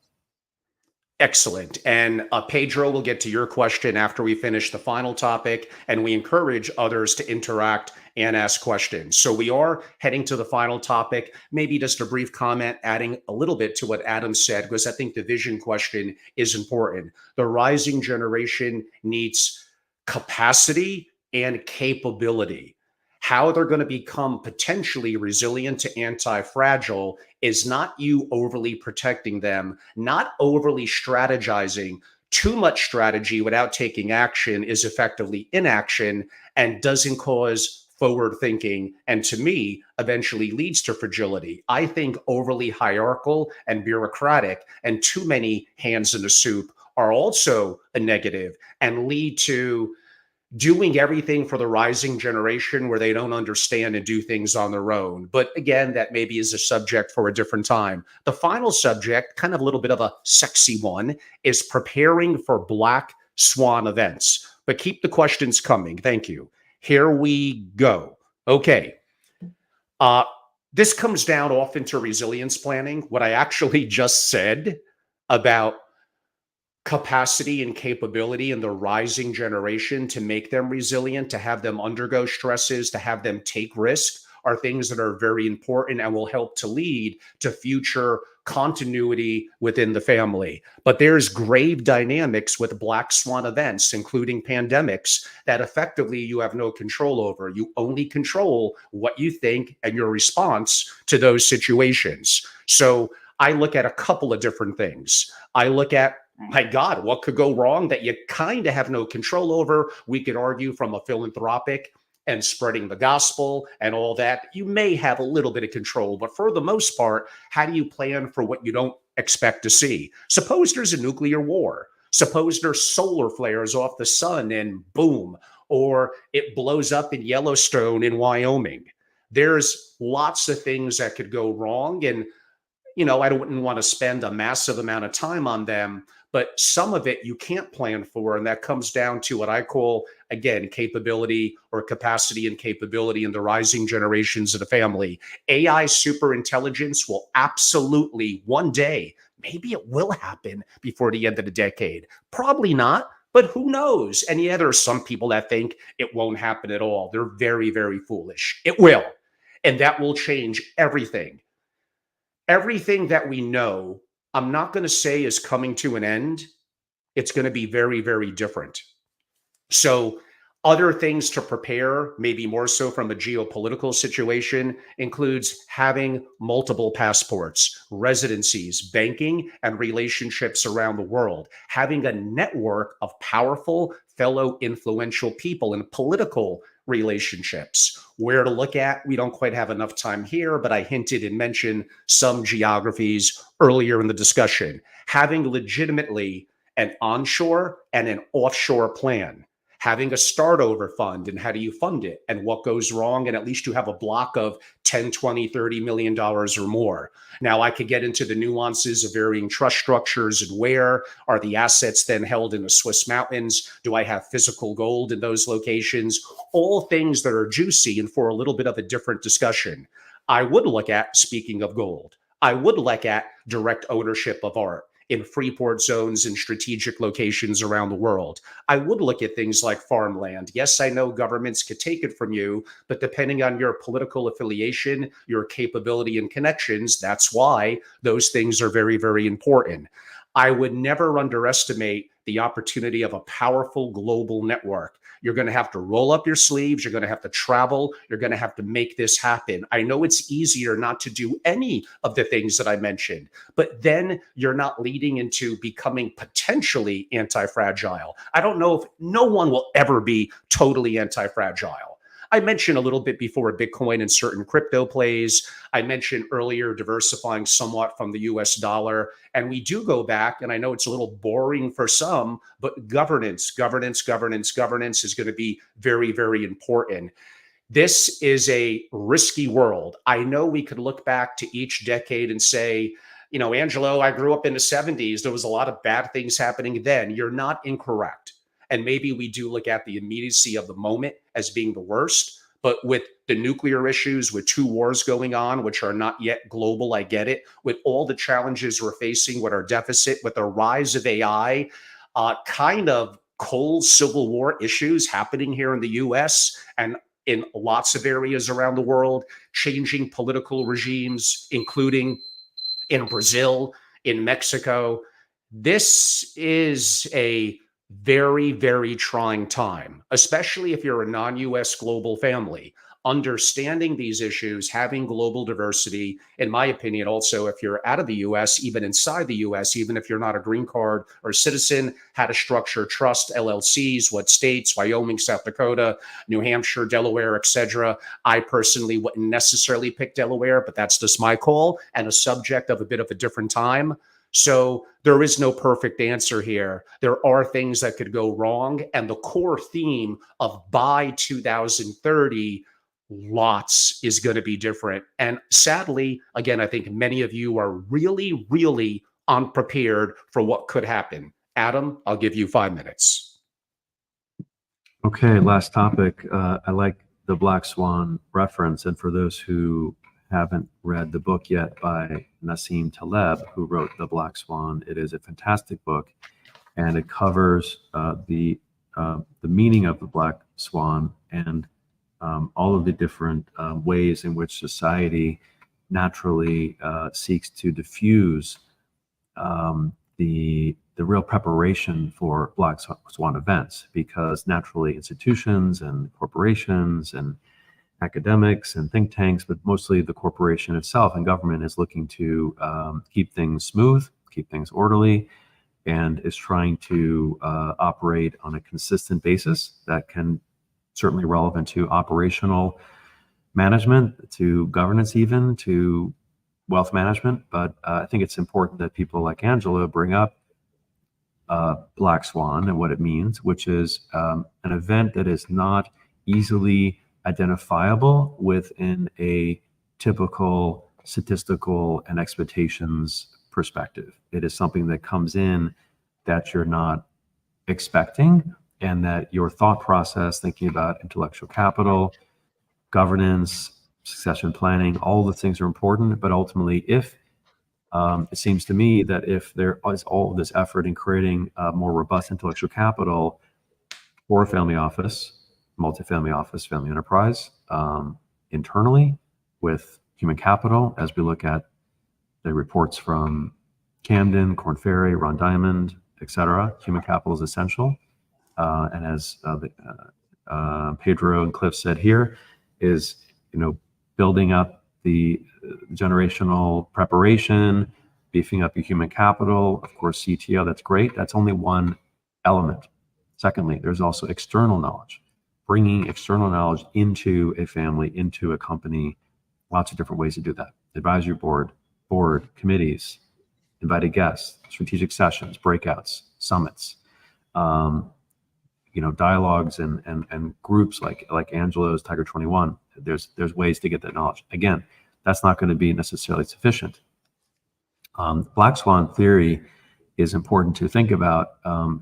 S1: Excellent. And Pedro, we'll get to your question after we finish the final topic, and we encourage others to interact and ask questions. So we are heading to the final topic. Maybe just a brief comment, adding a little bit to what Adam said, because I think the vision question is important. The rising generation needs capacity and capability. How they're going to become potentially resilient to anti-fragile is not you overly protecting them, not overly strategizing. Too much strategy without taking action is effectively inaction and doesn't cause forward thinking, and to me, eventually leads to fragility. I think overly hierarchical and bureaucratic and too many hands in the soup are also a negative and lead to doing everything for the rising generation where they don't understand and do things on their own. But again, that maybe is a subject for a different time. The final subject, kind of a little bit of a sexy one, is preparing for black swan events. But keep the questions coming. Thank you. Here we go. Okay. This comes down often to resilience planning. What I actually just said about capacity and capability in the rising generation to make them resilient, to have them undergo stresses, to have them take risks are things that are very important and will help to lead to future continuity within the family. But there's grave dynamics with black swan events, including pandemics, that effectively you have no control over. You only control what you think and your response to those situations. So I look at a couple of different things. I look at, my God, what could go wrong that you kind of have no control over? We could argue from a philanthropic and spreading the gospel and all that, you may have a little bit of control. But for the most part, how do you plan for what you don't expect to see? Suppose there's a nuclear war. Suppose there's solar flares off the sun and boom, or it blows up in Yellowstone in Wyoming. There's lots of things that could go wrong. And I wouldn't want to spend a massive amount of time on them, but some of it you can't plan for. And that comes down to what I call, again, capability or capacity and capability in the rising generations of the family. AI superintelligence will absolutely one day, maybe it will happen before the end of the decade. Probably not, but who knows? And yeah, there are some people that think it won't happen at all. They're very, very foolish. It will. And that will change everything. Everything that we know, I'm not going to say is coming to an end. It's going to be very, very different. So other things to prepare, maybe more so from a geopolitical situation, includes having multiple passports, residencies, banking, and relationships around the world, having a network of powerful fellow influential people in political relationships. Where to look at, we don't quite have enough time here, but I hinted and mentioned some geographies earlier in the discussion. Having legitimately an onshore and an offshore plan, having a start over fund and how do you fund it and what goes wrong, and at least you have a block of 10, 20, 30 million dollars or more. Now I could get into the nuances of varying trust structures and where are the assets then held in the Swiss mountains? Do I have physical gold in those locations? All things that are juicy and for a little bit of a different discussion. I would look at, speaking of gold, I would look at direct ownership of art in freeport zones and strategic locations around the world. I would look at things like farmland. Yes, I know governments could take it from you, but depending on your political affiliation, your capability and connections, that's why those things are very, very important. I would never underestimate the opportunity of a powerful global network. You're going to have to roll up your sleeves. You're going to have to travel. You're going to have to make this happen. I know it's easier not to do any of the things that I mentioned, but then you're not leading into becoming potentially anti-fragile. I don't know if no one will ever be totally anti-fragile. I mentioned a little bit before Bitcoin and certain crypto plays. I mentioned earlier diversifying somewhat from the US dollar. And we do go back, and I know it's a little boring for some, but governance is going to be very, very important. This is a risky world. I know we could look back to each decade and say, you know, Angelo, I grew up in the 70s. There was a lot of bad things happening then. You're not incorrect. And maybe we do look at the immediacy of the moment as being the worst. But with the nuclear issues, with 2 wars going on, which are not yet global, I get it, with all the challenges we're facing with our deficit, with the rise of AI, kind of cold civil war issues happening here in the US and in lots of areas around the world, changing political regimes, including in Brazil, in Mexico. This is a very, very trying time, especially if you're a non US global family. Understanding these issues, having global diversity, in my opinion, also, if you're out of the US, even inside the US, even if you're not a green card or citizen, how to structure trust LLCs, what states, Wyoming, South Dakota, New Hampshire, Delaware, etc. I personally wouldn't necessarily pick Delaware, but that's just my call and a subject of a bit of a different time. So there is no perfect answer here. There are things that could go wrong. And the core theme of by 2030, lots is going to be different. And sadly, again, I think many of you are really, really unprepared for what could happen. Adam, I'll give you 5 minutes.
S2: Okay, last topic. I like the Black Swan reference. And for those who haven't read the book yet by Nassim Taleb, who wrote The Black Swan, it is a fantastic book, and it covers the meaning of the Black Swan and all of the different ways in which society naturally seeks to diffuse the real preparation for Black Swan events, because naturally institutions and corporations and academics and think tanks, but mostly the corporation itself and government is looking to keep things smooth, keep things orderly, and is trying to operate on a consistent basis that can certainly relevant to operational management, to governance, even to wealth management. But I think it's important that people like Angela bring up Black Swan and what it means, which is an event that is not easily identifiable within a typical statistical and expectations perspective. It is something that comes in that you're not expecting, and that your thought process, thinking about intellectual capital, governance, succession planning, all the things are important. But ultimately, if it seems to me that if there is all of this effort in creating a more robust intellectual capital for a family office, multifamily office, family enterprise, internally with human capital, as we look at the reports from Camden, Korn Ferry, Ron Diamond, et cetera, human capital is essential. And as Pedro and Cliff said here, is building up the generational preparation, beefing up your human capital. Of course, CTO, that's great. That's only one element. Secondly, there's also external knowledge. Bringing external knowledge into a family, into a company, lots of different ways to do that. Advisory board, committees, invited guests, strategic sessions, breakouts, summits, dialogues and groups like Angelo's Tiger 21. There's ways to get that knowledge. Again, that's not going to be necessarily sufficient. Black Swan theory is important to think about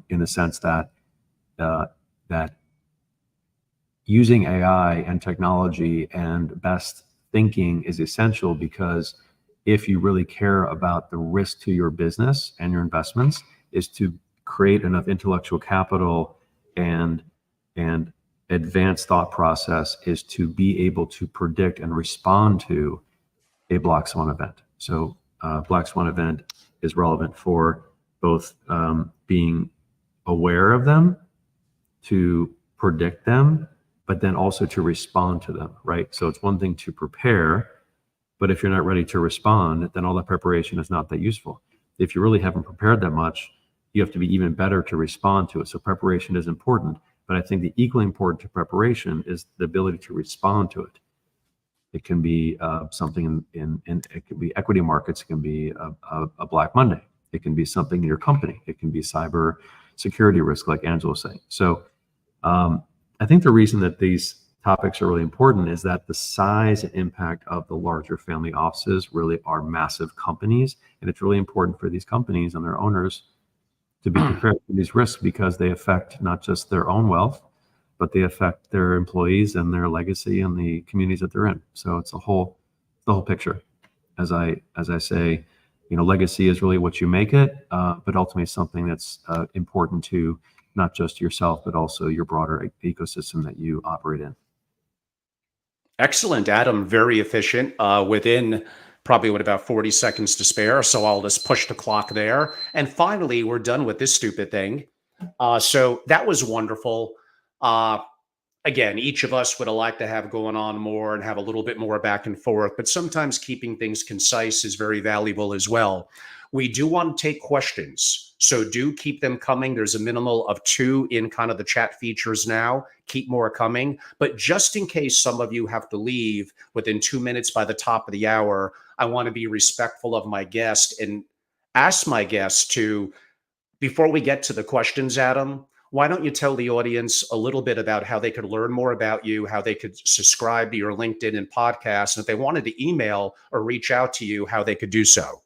S2: in the sense that that using AI and technology and best thinking is essential, because if you really care about the risk to your business and your investments, is to create enough intellectual capital and advanced thought process is to be able to predict and respond to a Black Swan event. So Black Swan event is relevant for both being aware of them, to predict them, but then also to respond to them, right? So it's one thing to prepare, but if you're not ready to respond, then all that preparation is not that useful. If you really haven't prepared that much, you have to be even better to respond to it. So preparation is important, but I think the equally important to preparation is the ability to respond to it. It can be something in it can be equity markets. It can be a Black Monday. It can be something in your company. It can be cyber security risk, like Angela was saying. So I think the reason that these topics are really important is that the size and impact of the larger family offices really are massive companies. And it's really important for these companies and their owners to be prepared for these risks, because they affect not just their own wealth, but they affect their employees and their legacy and the communities that they're in. So it's the whole picture. As I say, legacy is really what you make it, but ultimately something that's important to not just yourself, but also your broader ecosystem that you operate in.
S1: Excellent, Adam. Very efficient. Within probably with about 40 seconds to spare. So I'll just push the clock there. And finally, we're done with this stupid thing. So that was wonderful. Uh, Again, each of us would have liked to have going on more and have a little bit more back and forth, but sometimes keeping things concise is very valuable as well. We do want to take questions, so do keep them coming. There's a minimal of 2 in kind of the chat features now. Keep more coming, but just in case some of you have to leave within 2 minutes by the top of the hour, I want to be respectful of my guest and ask my guest to, before we get to the questions, Adam, why don't you tell the audience a little bit about how they could learn more about you, how they could subscribe to your LinkedIn and podcast, and if they wanted to email or reach out to you, how they could do so?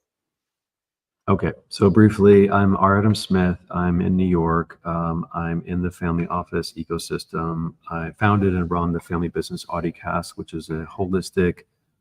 S2: Okay, so briefly, I'm R. Adam Smith. I'm in New York. I'm in the family office ecosystem. I founded and run the Family Business Audiocast, which is a holistic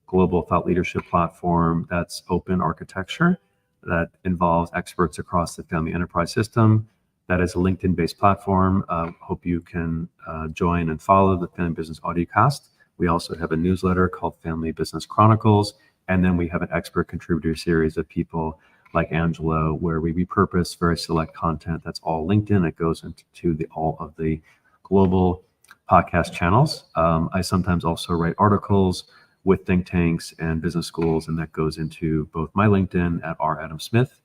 S2: global thought leadership platform that's open architecture that involves experts across the family enterprise system. That is a LinkedIn-based platform. Hope you can join and follow the Family Business Audiocast. We also have a newsletter called Family Business Chronicles, and then we have an expert contributor series of people like Angelo, where we repurpose very select content that's all LinkedIn. It goes into all of the global podcast channels. I sometimes also write articles with think tanks and business schools, and that goes into both my LinkedIn at R. Adam Smith,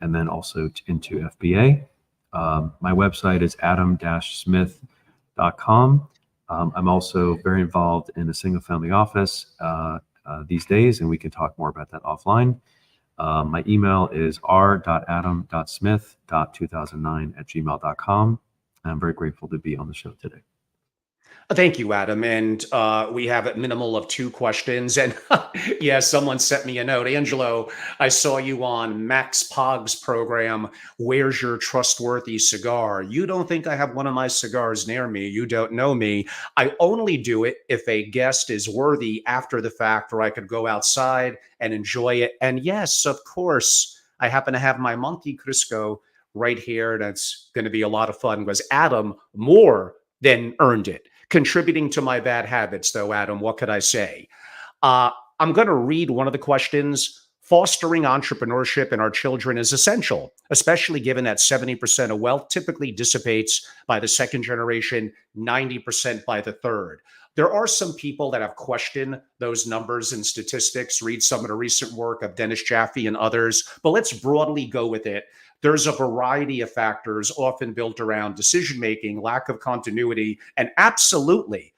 S2: and then also into FBA. My website is adam-smith.com. I'm also very involved in a single family office these days, and we can talk more about that offline. My email is r.adam.smith.2009@gmail.com. I'm very grateful to be on the show today.
S1: Thank you, Adam. And we have a minimal of 2 questions. And yeah, someone sent me a note. Angelo, I saw you on Max Pogg's program, Where's Your Trustworthy Cigar? You don't think I have one of my cigars near me. You don't know me. I only do it if a guest is worthy after the fact, or I could go outside and enjoy it. And yes, of course, I happen to have my Monte Crisco right here. That's going to be a lot of fun because Adam more than earned it. Contributing to my bad habits, though, Adam, what could I say? I'm going to read one of the questions. Fostering entrepreneurship in our children is essential, especially given that 70% of wealth typically dissipates by the second generation, 90% by the third. There are some people that have questioned those numbers and statistics. Read some of the recent work of Dennis Jaffe and others, but let's broadly go with it. There's a variety of factors often built around decision-making, lack of continuity, and absolutely,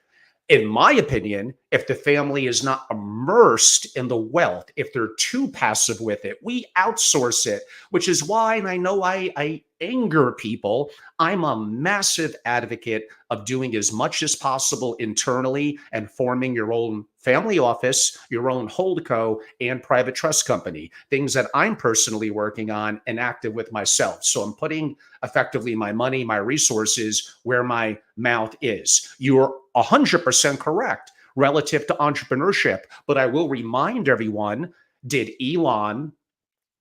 S1: in my opinion, if the family is not immersed in the wealth, if they're too passive with it, we outsource it, which is why, and I know I anger people, I'm a massive advocate of doing as much as possible internally and forming your own family office, your own holdco, and private trust company, things that I'm personally working on and active with myself. So I'm putting effectively my money, my resources where my mouth is. You're 100% correct relative to entrepreneurship, but I will remind everyone, did Elon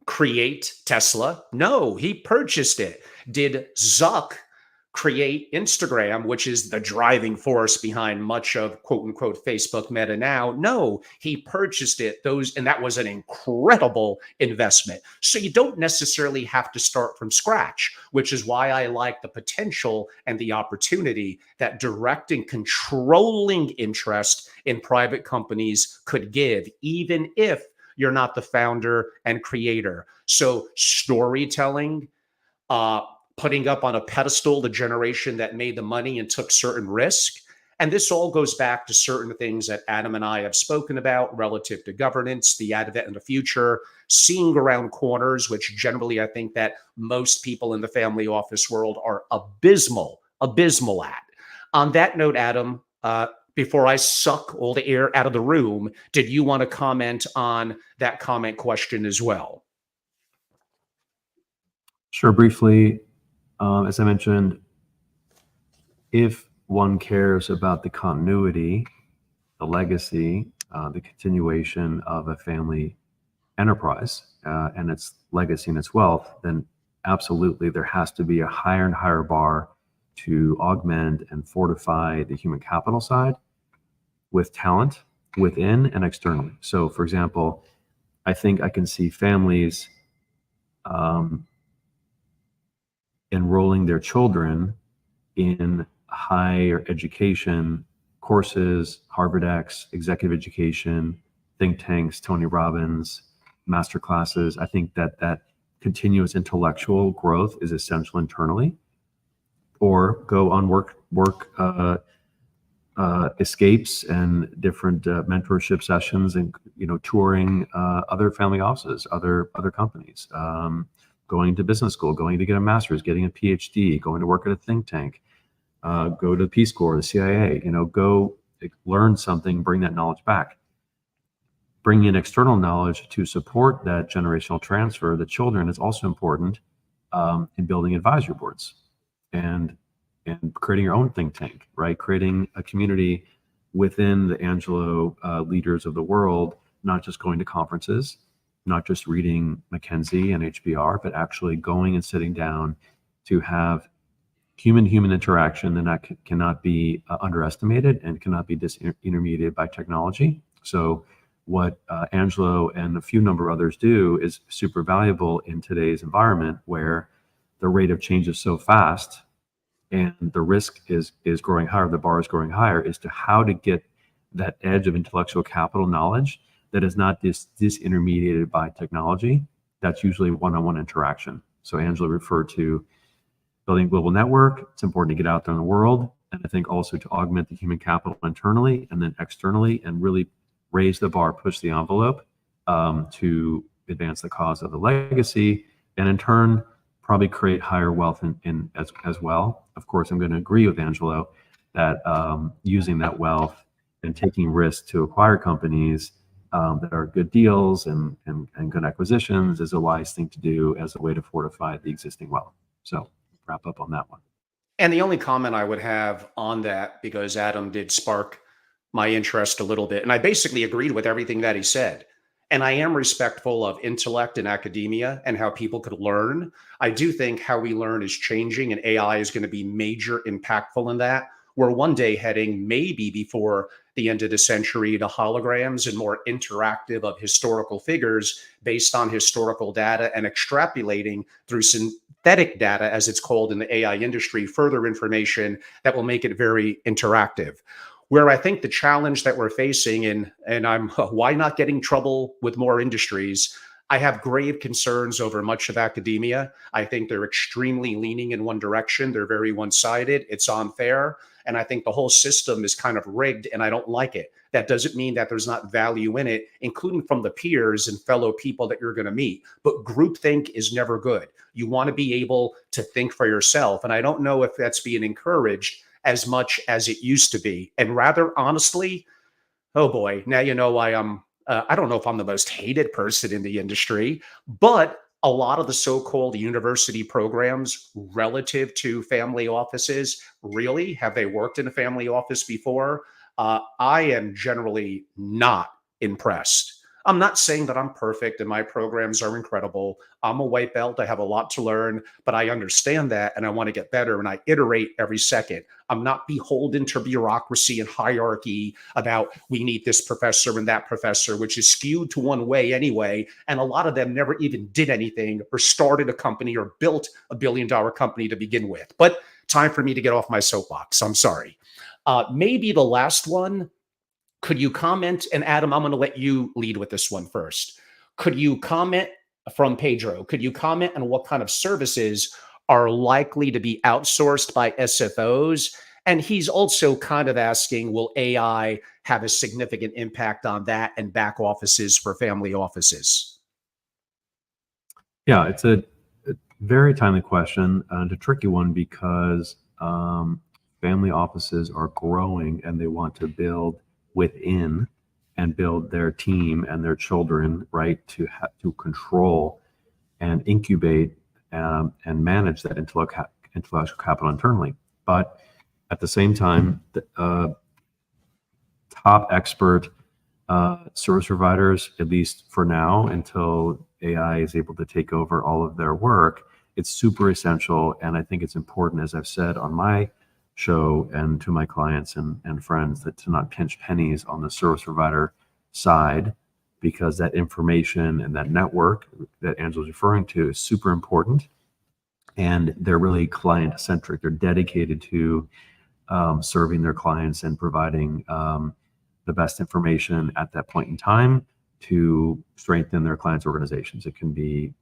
S1: create Tesla? No, he purchased it. Did Zuck create Instagram, which is the driving force behind much of quote unquote Facebook Meta now. No, he purchased it. And that was an incredible investment. So you don't necessarily have to start from scratch, which is why I like the potential and the opportunity that direct and controlling interest in private companies could give, even if you're not the founder and creator. So storytelling, putting up on a pedestal the generation that made the money and took certain risk. And this all goes back to certain things that Adam and I have spoken about relative to governance, the advent and the future, seeing around corners, which generally I think that most people in the family office world are abysmal at. On that note, Adam, before I suck all the air out of the room, did you want to comment on that comment question as well?
S2: Sure, briefly. As I mentioned, if one cares about the continuity, the legacy, the continuation of a family enterprise and its legacy and its wealth, then absolutely there has to be a higher and higher bar to augment and fortify the human capital side with talent within and externally. So, for example, I think I can see families enrolling their children in higher education courses, Harvard X, executive education, think tanks, Tony Robbins, master classes. I think that continuous intellectual growth is essential internally. Or go on work escapes and different mentorship sessions, and touring other family offices, other companies. Going to business school, going to get a master's, getting a PhD, going to work at a think tank, go to the Peace Corps, the CIA, go learn something, bring that knowledge back. Bringing in external knowledge to support that generational transfer of the children is also important in building advisory boards and creating your own think tank, right? Creating a community within the Angelo leaders of the world, not just going to conferences, not just reading McKinsey and HBR, but actually going and sitting down to have human interaction, and that cannot be underestimated and cannot be disintermediated by technology. So what Angelo and a few number of others do is super valuable in today's environment where the rate of change is so fast and the risk is growing higher, the bar is growing higher, is to how to get that edge of intellectual capital knowledge that is not disintermediated by technology. That's usually one-on-one interaction. So Angela referred to building a global network. It's important to get out there in the world. And I think also to augment the human capital internally and then externally, and really raise the bar, push the envelope to advance the cause of the legacy, and in turn, probably create higher wealth in as well. Of course, I'm going to agree with Angelo that using that wealth and taking risks to acquire companies that are good deals and good acquisitions is a wise thing to do as a way to fortify the existing wealth. So wrap up on that one.
S1: And the only comment I would have on that, because Adam did spark my interest a little bit, and I basically agreed with everything that he said. And I am respectful of intellect in academia and how people could learn. I do think how we learn is changing, and AI is going to be major impactful in that. We're one day heading, maybe before the end of the century, to holograms and more interactive of historical figures based on historical data, and extrapolating through synthetic data, as it's called in the AI industry, further information that will make it very interactive. Where I think the challenge that we're facing, and I'm why not get in trouble with more industries, I have grave concerns over much of academia. I think they're extremely leaning in one direction. They're very one-sided. It's unfair. And I think the whole system is kind of rigged, and I don't like it. That doesn't mean that there's not value in it, including from the peers and fellow people that you're going to meet. But groupthink is never good. You want to be able to think for yourself. And I don't know if that's being encouraged as much as it used to be. And rather honestly, oh boy, now you know why I don't know if I'm the most hated person in the industry, but a lot of the so-called university programs relative to family offices, really, have they worked in a family office before? I am generally not impressed. I'm not saying that I'm perfect and my programs are incredible. I'm a white belt. I have a lot to learn, but I understand that and I want to get better and I iterate every second. I'm not beholden to bureaucracy and hierarchy about we need this professor and that professor, which is skewed to one way anyway. And a lot of them never even did anything or started a company or built $1 billion company to begin with. But time for me to get off my soapbox. I'm sorry. Maybe the last one. Could you comment? And Adam, I'm going to let you lead with this one first. Could you comment from Pedro? Could you comment on what kind of services are likely to be outsourced by SFOs? And he's also kind of asking, will AI have a significant impact on that and back offices for family offices?
S2: Yeah, it's a very timely question and a tricky one because family offices are growing and they want to build within and build their team and their children, right, to control and incubate and manage that intellectual capital internally. But at the same time, top expert service providers, at least for now, until AI is able to take over all of their work, it's super essential. And I think it's important, as I've said on my show and to my clients and friends, that to not pinch pennies on the service provider side, because that information and that network that Angela's referring to is super important. And they're really client centric. They're dedicated to serving their clients and providing the best information at that point in time to strengthen their clients' organizations. It can be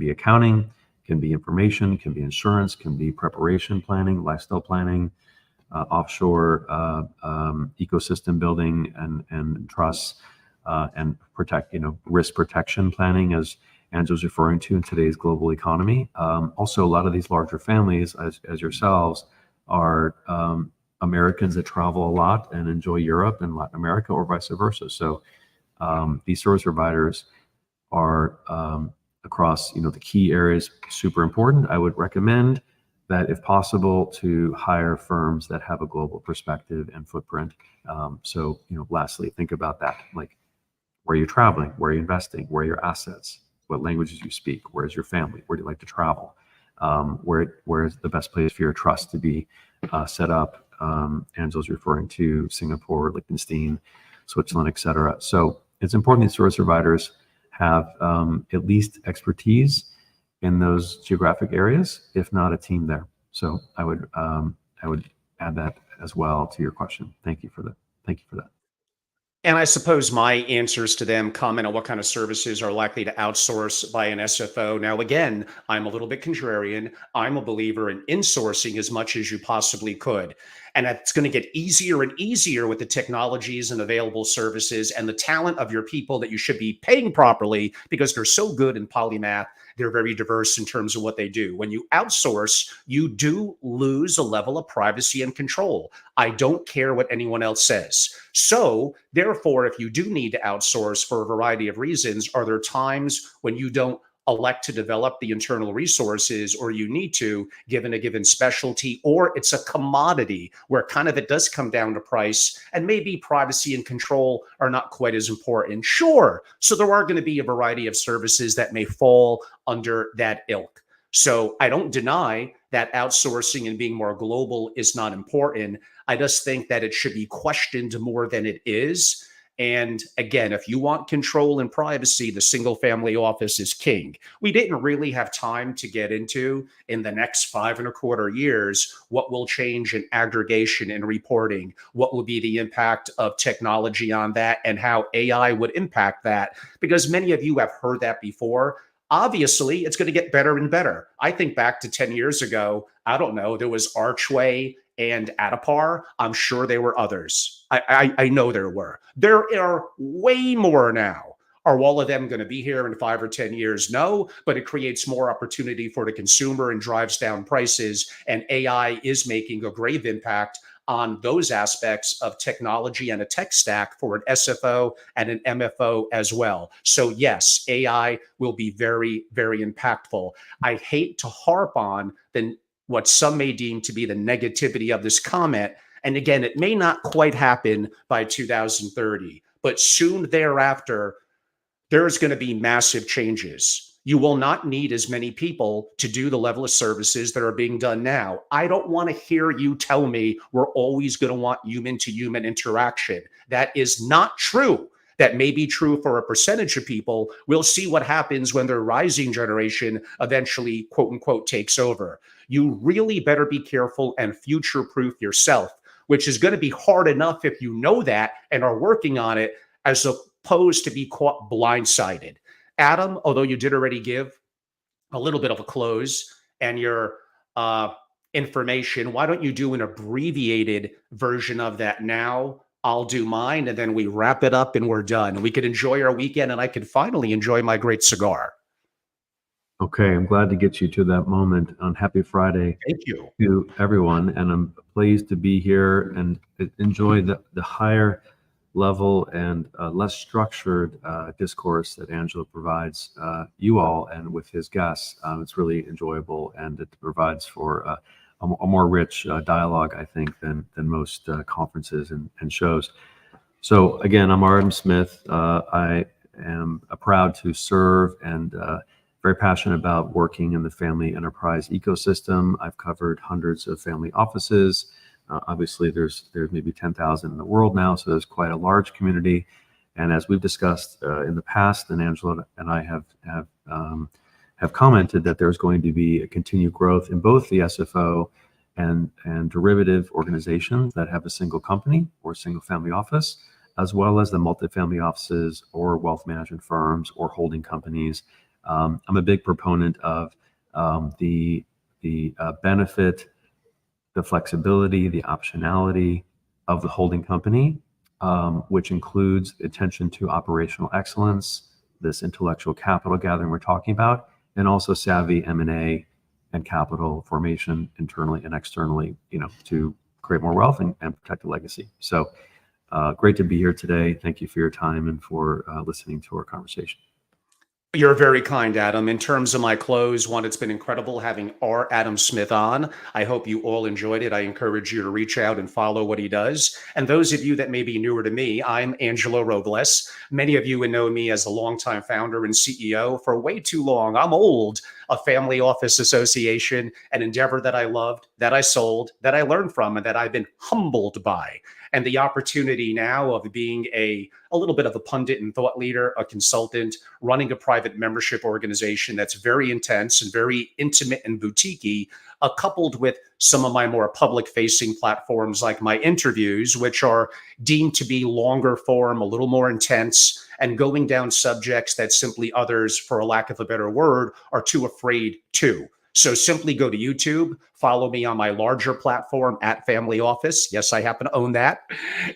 S2: accounting, can be information, can be insurance, can be preparation planning, lifestyle planning, offshore ecosystem building and trusts, and risk protection planning, as Angela's referring to in today's global economy. Also, a lot of these larger families, as yourselves, are Americans that travel a lot and enjoy Europe and Latin America, or vice versa. So these service providers are across the key areas super important. I would recommend that, if possible, to hire firms that have a global perspective and footprint. So lastly, think about that. Like, where are you traveling? Where are you investing? Where are your assets? What languages you speak? Where's your family? Where do you like to travel? Where's the best place for your trust to be set up? Angela's referring to Singapore, Liechtenstein, Switzerland, et cetera. So it's important that service providers have at least expertise in those geographic areas, if not a team there. So I would add that as well to your question. Thank you for that. Thank you for that.
S1: And I suppose my answers to them comment on what kind of services are likely to outsource by an SFO. Now, again, I'm a little bit contrarian. I'm a believer in insourcing as much as you possibly could. And it's going to get easier and easier with the technologies and available services and the talent of your people that you should be paying properly, because they're so good in polymath. They're very diverse in terms of what they do. When you outsource, you do lose a level of privacy and control. I don't care what anyone else says. So, therefore, if you do need to outsource for a variety of reasons, are there times when you don't elect to develop the internal resources, or you need to, given a given specialty, or it's a commodity where kind of it does come down to price and maybe privacy and control are not quite as important? Sure. So there are going to be a variety of services that may fall under that ilk. So I don't deny that outsourcing and being more global is not important. I just think that it should be questioned more than it is. And again, if you want control and privacy, the single family office is king. We didn't really have time to get into in the next 5.25 years what will change in aggregation and reporting, what will be the impact of technology on that, and how AI would impact that, because many of you have heard that before. Obviously, it's going to get better and better. I think back to 10 years ago, I don't know, there was Archway and Adapar. I'm sure there were others. I know there were. There are way more now. Are all of them going to be here in 5 or 10 years? No, but it creates more opportunity for the consumer and drives down prices. And AI is making a grave impact on those aspects of technology and a tech stack for an SFO and an MFO as well. So yes, AI will be very, very impactful. I hate to harp on what some may deem to be the negativity of this comment. And again, it may not quite happen by 2030, but soon thereafter, there's going to be massive changes. You will not need as many people to do the level of services that are being done now. I don't want to hear you tell me we're always going to want human to human interaction. That is not true. That may be true for a percentage of people. We'll see what happens when the rising generation eventually, quote unquote, takes over. You really better be careful and future proof yourself, which is going to be hard enough if you know that and are working on it, as opposed to be caught blindsided. Adam, although you did already give a little bit of a close and your information, why don't you do an abbreviated version of that now? I'll do mine, and then we wrap it up and we're done. We could enjoy our weekend, and I could finally enjoy my great cigar.
S2: Okay, I'm glad to get you to that moment on Happy Friday
S1: Thank you.
S2: to everyone. And I'm pleased to be here and enjoy the higher level and less structured discourse that Angelo provides you all and with his guests. It's really enjoyable, and it provides for a more rich dialogue, I think, than most conferences and shows. So again, I'm Robles Smith. I am proud to serve and very passionate about working in the family enterprise ecosystem. I've covered hundreds of family offices. Obviously, there's maybe 10,000 in the world now, so there's quite a large community. And as we've discussed in the past, and Angela and I have commented that there's going to be a continued growth in both the SFO and derivative organizations that have a single company or single family office, as well as the multifamily offices or wealth management firms or holding companies. I'm a big proponent of the benefit, the flexibility, the optionality of the holding company, which includes attention to operational excellence, this intellectual capital gathering we're talking about, and also savvy M&A and capital formation internally and externally, to create more wealth and protect a legacy. So great to be here today. Thank you for your time and for listening to our conversation.
S1: You're very kind, Adam. In terms of my close, one, it's been incredible having our Adam Smith on. I hope you all enjoyed it. I encourage you to reach out and follow what he does. And those of you that may be newer to me, I'm Angelo Robles. Many of you would know me as a longtime founder and CEO for way too long. I'm old. A family office association, an endeavor that I loved, that I sold, that I learned from, and that I've been humbled by. And the opportunity now of being a little bit of a pundit and thought leader, a consultant, running a private membership organization that's very intense and very intimate and boutique-y, coupled with some of my more public-facing platforms like my interviews, which are deemed to be longer form, a little more intense, and going down subjects that simply others, for a lack of a better word, are too afraid to. So simply go to YouTube, follow me on my larger platform at Family Office. Yes, I happen to own that.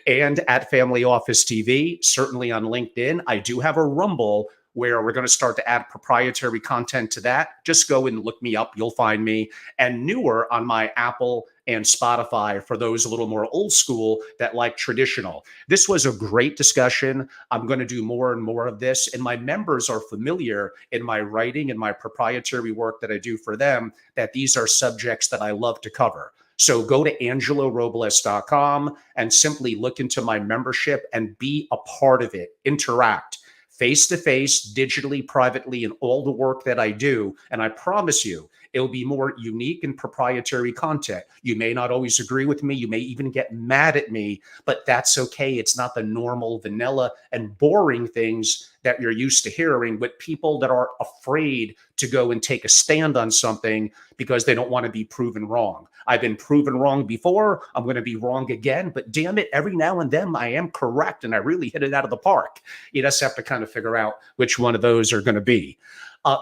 S1: And at Family Office TV, certainly on LinkedIn. I do have a Rumble where we're going to start to add proprietary content to that. Just go and look me up. You'll find me. And newer on my Apple and Spotify for those a little more old school that like traditional. This was a great discussion. I'm going to do more and more of this. And my members are familiar in my writing and my proprietary work that I do for them, that these are subjects that I love to cover. So go to angelorobles.com and simply look into my membership and be a part of it. Interact face-to-face, digitally, privately, in all the work that I do. And I promise you, it'll be more unique and proprietary content. You may not always agree with me. You may even get mad at me, but that's okay. It's not the normal, vanilla, and boring things that you're used to hearing, but people that are afraid to go and take a stand on something because they don't want to be proven wrong. I've been proven wrong before. I'm going to be wrong again, but damn it, every now and then I am correct and I really hit it out of the park. You just have to kind of figure out which one of those are going to be.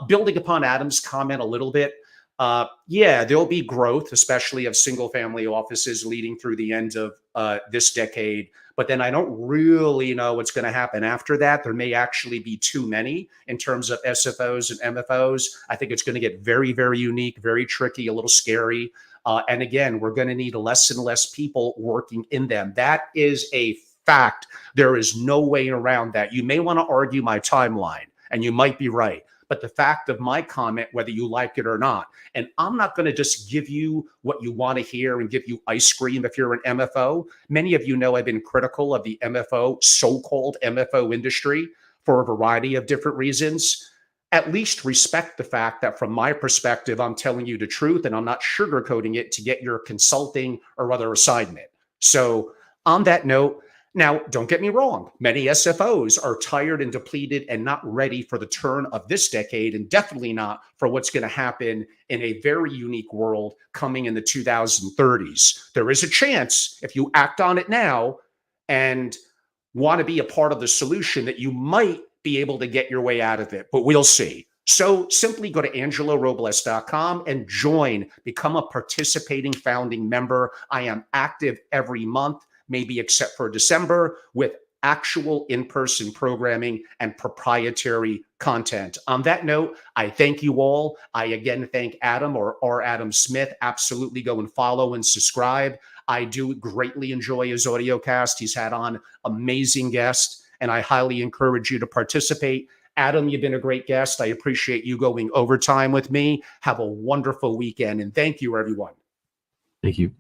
S1: Building upon Adam's comment a little bit, yeah, there'll be growth, especially of single family offices leading through the end of this decade. But then I don't really know what's going to happen after that. There may actually be too many in terms of SFOs and MFOs. I think it's going to get very, very unique, very tricky, a little scary. And again, we're going to need less and less people working in them. That is a fact. There is no way around that. You may want to argue my timeline, and you might be right. But the fact of my comment, whether you like it or not, and I'm not going to just give you what you want to hear and give you ice cream if you're an MFO. Many of you know I've been critical of the MFO, so-called MFO industry for a variety of different reasons, at least respect the fact that from my perspective, I'm telling you the truth and I'm not sugarcoating it to get your consulting or other assignment. So, on that note, now don't get me wrong, many SFOs are tired and depleted and not ready for the turn of this decade, and definitely not for what's going to happen in a very unique world coming in the 2030s. There is a chance, if you act on it now and want to be a part of the solution, that you might be able to get your way out of it, but we'll see. So simply go to angelorobles.com and join, become a participating founding member. I am active every month, maybe except for December, with actual in-person programming and proprietary content. On that note, I thank you all. I again thank Adam, or R. Adam Smith. Absolutely go and follow and subscribe. I do greatly enjoy his audio cast. He's had on amazing guests, and I highly encourage you to participate. Adam, you've been a great guest. I appreciate you going overtime with me. Have a wonderful weekend, and thank you, everyone.
S2: Thank you.